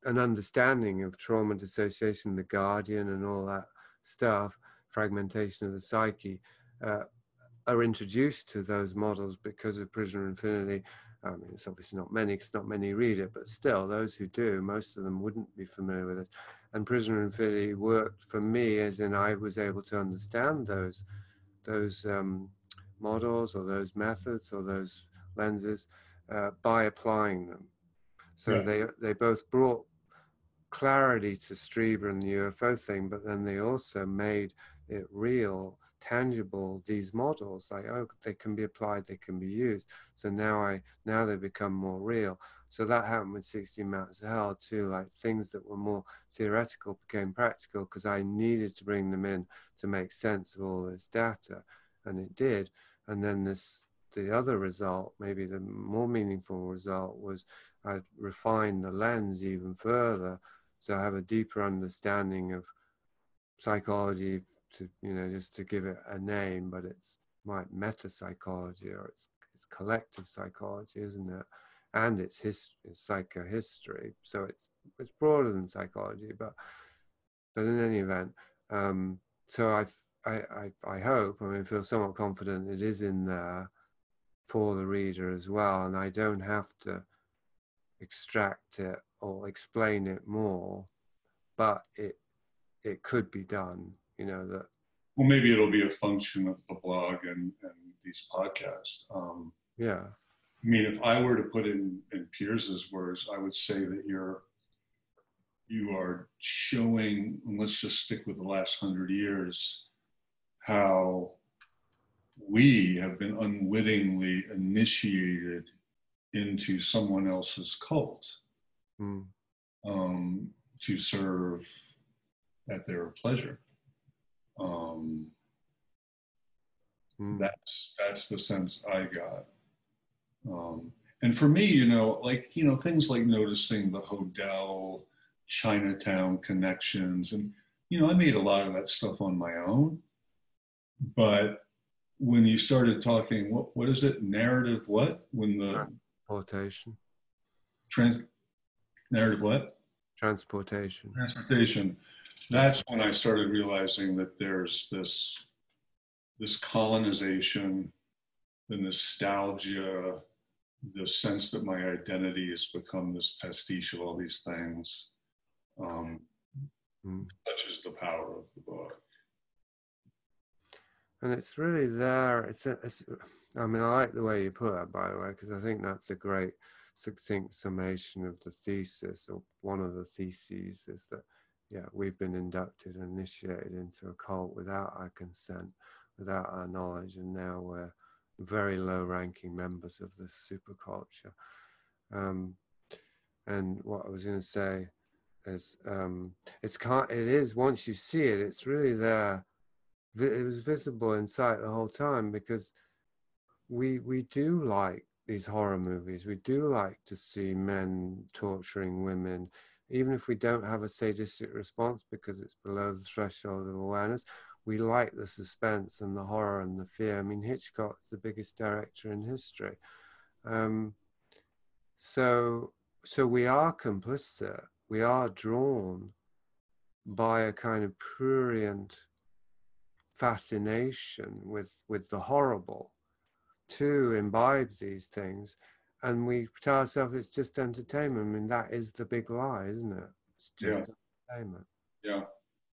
an understanding of trauma dissociation, the Guardian and all that stuff, fragmentation of the psyche, are introduced to those models because of Prisoner of Infinity. I mean, it's obviously not many, because not many read it, but still, those who do, most of them wouldn't be familiar with it. And Prisoner of Infinity worked for me, as in I was able to understand those models or those methods or those lenses by applying them. So they both brought clarity to Strieber and the UFO thing, but then they also made it real, tangible, these models, like, oh, they can be applied, they can be used. So now they become more real. So that happened with 16 Mountains of Hell too, like things that were more theoretical became practical because I needed to bring them in to make sense of all this data, and it did. And then the other result, maybe the more meaningful result, was I refined the lens even further, so I have a deeper understanding of psychology, to, you know, just to give it a name, but it's like meta psychology, or it's collective psychology, isn't it? And it's psychohistory, so it's broader than psychology, but in any event, so I hope, I mean, I feel somewhat confident it is in there for the reader as well, and I don't have to extract it or explain it more. but it could be done, you know, that. Well, maybe it'll be a function of the blog and these podcasts. Yeah. I mean, if I were to put in Piers's words, I would say that you are showing, and let's just stick with the last 100 years, how we have been unwittingly initiated into someone else's cult Mm. To serve at their pleasure. That's the sense I got. And for me, things like noticing the Hodel, Chinatown connections, and I made a lot of that stuff on my own. But when you started talking, what is it? Narrative what? When the Transportation. Narrative what? Transportation. Transportation. That's when I started realizing that there's this colonization, the nostalgia, the sense that my identity has become this pastiche of all these things, such as the power of the book. And it's really there. I mean, I like the way you put that, by the way, because I think that's a great succinct summation of the thesis, or one of the theses, is that, yeah, we've been inducted and initiated into a cult without our consent, without our knowledge, and now we're very low-ranking members of this superculture. And what I was going to say is, it is, once you see it, it's really there. It was visible in sight the whole time, because we do like these horror movies. We do like to see men torturing women, even if we don't have a sadistic response because it's below the threshold of awareness. We like the suspense and the horror and the fear. I mean, Hitchcock's the biggest director in history. So we are complicit. We are drawn by a kind of prurient fascination with the horrible to imbibe these things, and we tell ourselves it's just entertainment. I mean, that is the big lie, isn't it? It's just entertainment. Yeah.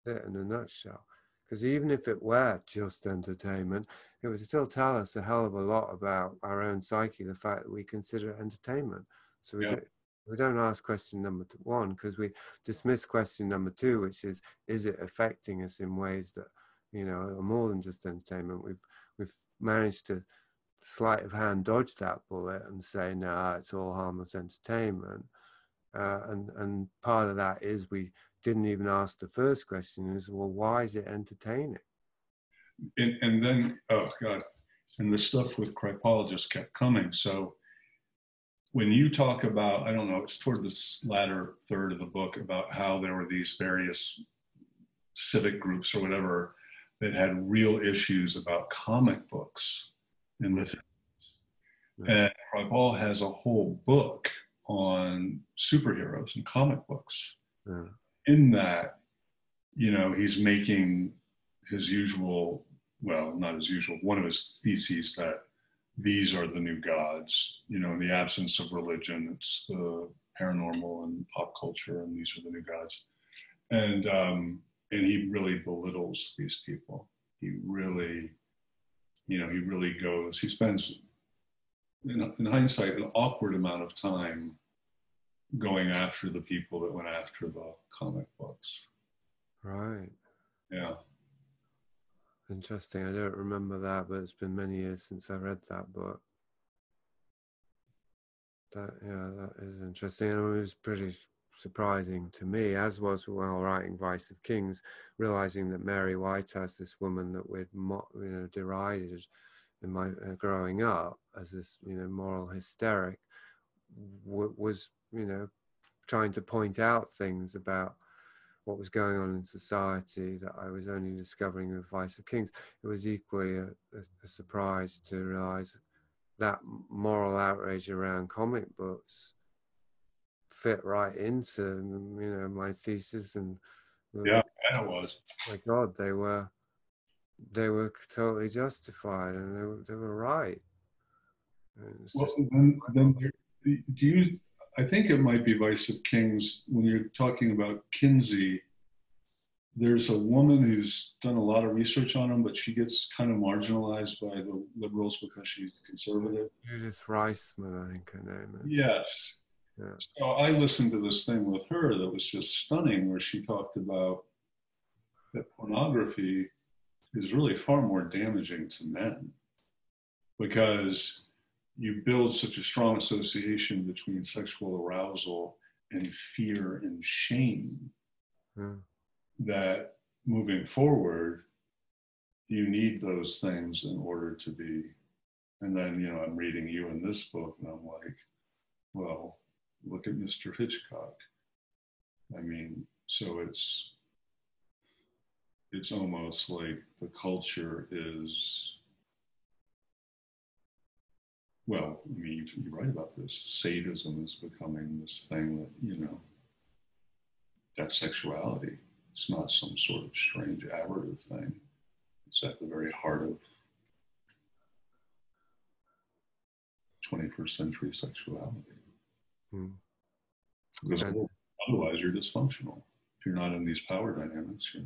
In a nutshell. Because even if it were just entertainment, it would still tell us a hell of a lot about our own psyche, the fact that we consider it entertainment. So we don't ask question number one, because we dismiss question number two, which is it affecting us in ways that, are more than just entertainment? We've managed to sleight of hand dodge that bullet and say, no, it's all harmless entertainment. And part of that is we didn't even ask the first question, is, well, why is it entertaining? And then, oh God, and the stuff with cripologists kept coming. So when you talk about, I don't know, it's toward this latter third of the book, about how there were these various civic groups or whatever that had real issues about comic books in the 50s. And Kripal has a whole book on superheroes and comic books. In that, he's making his usual, well, not his usual, one of his theses that these are the new gods, in the absence of religion, it's the paranormal and pop culture, and these are the new gods. And he really belittles these people. He really, he spends, in hindsight, an awkward amount of time going after the people that went after the comic books. Right. Yeah. Interesting. I don't remember that, but it's been many years since I read that book. That is interesting. And it was pretty surprising to me, as was while writing Vice of Kings, realizing that Mary Whitehouse, this woman that we'd derided in my growing up as this moral hysteric, was trying to point out things about what was going on in society that I was only discovering with Vice of Kings. It was equally a surprise to realize that moral outrage around comic books fit right into my thesis, and yeah, it was. My God, they were totally justified, and they were right. Well, then do you? I think it might be Vice of Kings when you're talking about Kinsey. there's a woman who's done a lot of research on him, but she gets kind of marginalized by the liberals because she's conservative. Judith Reisman, I think her name is. Yes. Yeah. So I listened to this thing with her that was just stunning, where she talked about that pornography is really far more damaging to men because you build such a strong association between sexual arousal and fear and shame that moving forward, you need those things in order to be. And then, you know, I'm reading you in this book and I'm like, well, look at Mr. Hitchcock. I mean, so it's almost like the culture is, well, I mean, you write about this. Sadism is becoming this thing that, you know, that's sexuality. It's not some sort of strange aberrative thing. It's at the very heart of 21st century sexuality. Because otherwise you're dysfunctional. If you're not in these power dynamics, you're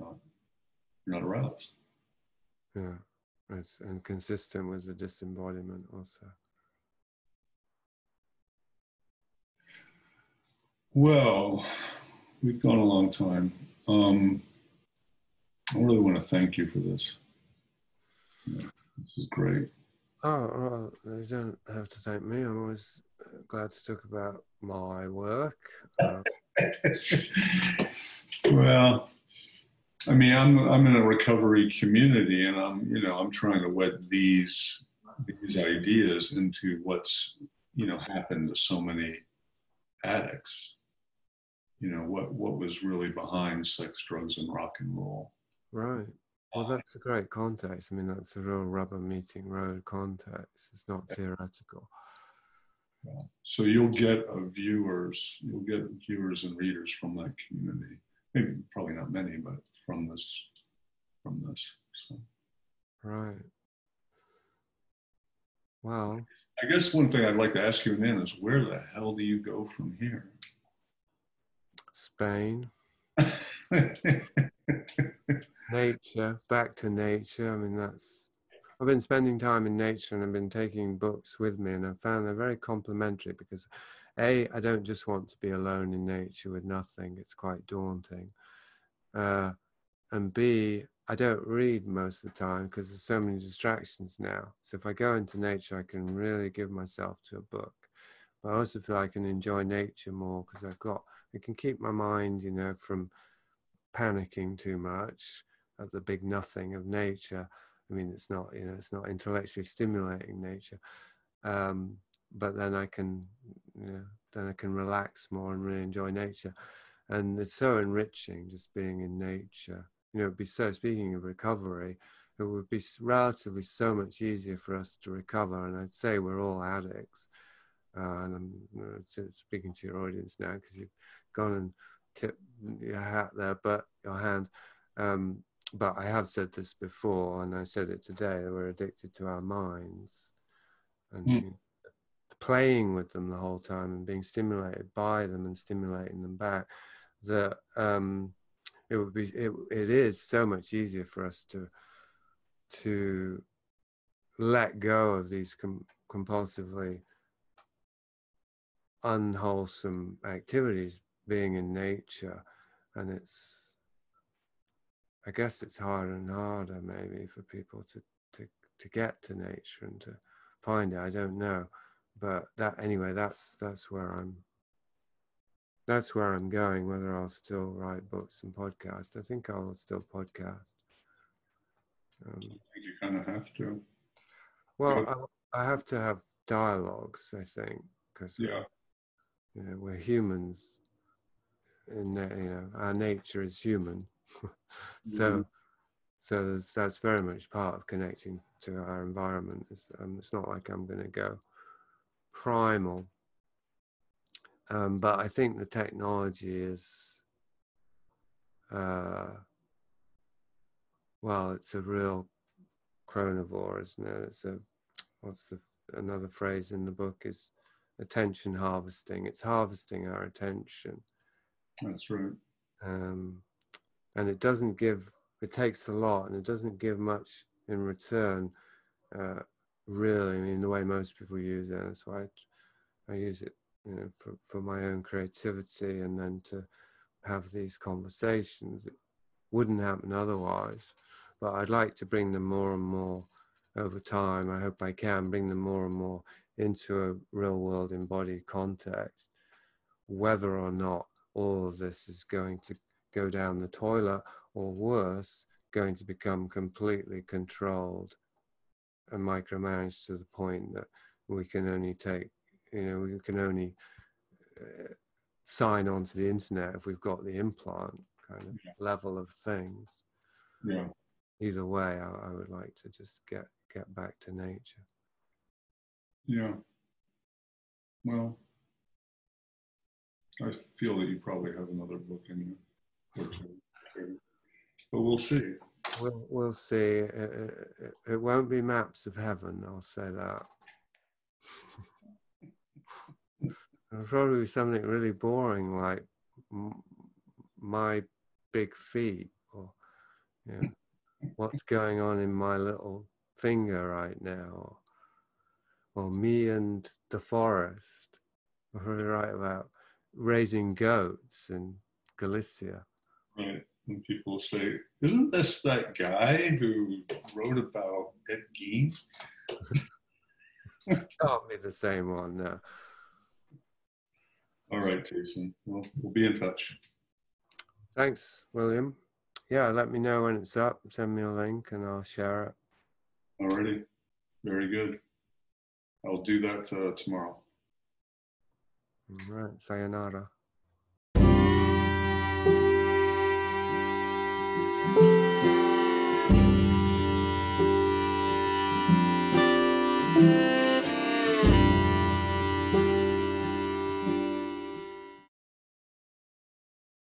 not aroused. Yeah, it's inconsistent with the disembodiment also. Well, we've gone a long time. I really want to thank you for this. Yeah, this is great. Oh, well, you don't have to thank me. I'm always glad to talk about my work. Well, I mean, I'm in a recovery community, and I'm trying to wed these ideas into what's, you know, happened to so many addicts. You know, what was really behind sex, drugs, and rock and roll. Right. Well, that's a great context. I mean, that's a real rubber meeting road context. It's not theoretical. Yeah. So you'll get viewers and readers from that community. Maybe probably not many, but from this. So. Right. Well, I guess one thing I'd like to ask you then is, where the hell do you go from here? Spain. Nature, back to nature. I mean, I've been spending time in nature and I've been taking books with me, and I found they're very complementary because A, I don't just want to be alone in nature with nothing. It's quite daunting. And B, I don't read most of the time because there's so many distractions now. So if I go into nature, I can really give myself to a book. But I also feel I can enjoy nature more because it can keep my mind, you know, from panicking too much at the big nothing of nature. I mean, it's not intellectually stimulating nature. But then I can relax more and really enjoy nature. And it's so enriching just being in nature. You know, it'd be so, speaking of recovery, it would be relatively so much easier for us to recover. And I'd say we're all addicts. And I'm speaking to your audience now because you've gone and tipped your hat there, but your hand. But I have said this before, and I said it today, that we're addicted to our minds. And playing with them the whole time and being stimulated by them and stimulating them back, that it is so much easier for us to let go of these compulsively unwholesome activities, being in nature. And I guess it's harder and harder maybe for people to get to nature and to find it. I don't know, but that's where I'm going. Whether I'll still write books and podcast, I think I'll still podcast. I think you kind of have to. Well, I have to have dialogues, I think, because we're humans, and our nature is human. So that's very much part of connecting to our environment. It's not like I'm going to go primal, but I think the technology is it's a real chronivore, isn't it? It's another phrase in the book is attention harvesting. It's harvesting our attention. That's right. And it doesn't give, it takes a lot, and it doesn't give much in return, really. I mean, the way most people use it. That's why I use it, you know, for my own creativity, and then to have these conversations. It wouldn't happen otherwise. But I'd like to bring them more and more over time. I hope I can bring them more and more into a real world embodied context, whether or not all of this is going to go down the toilet, or worse, going to become completely controlled and micromanaged to the point that we can only take, you know, we can only sign on to the internet if we've got the implant kind of level of things. Yeah. Either way, I would like to just get back to nature. Yeah. Well, I feel that you probably have another book in you or two, but we'll see. We'll see. It won't be Maps of Heaven, I'll say that. It'll probably be something really boring, like My Big Feet, or, you know, what's going on in my little finger right now, or Me and the Forest. We're really right about raising goats in Galicia. Right. And people say, isn't this that guy who wrote about Ed Gein? Can't be the same one, no. All right, Jason. Well, we'll be in touch. Thanks, William. Yeah, let me know when it's up. Send me a link and I'll share it. Alrighty. Very good. I'll do that tomorrow. All right, sayonara.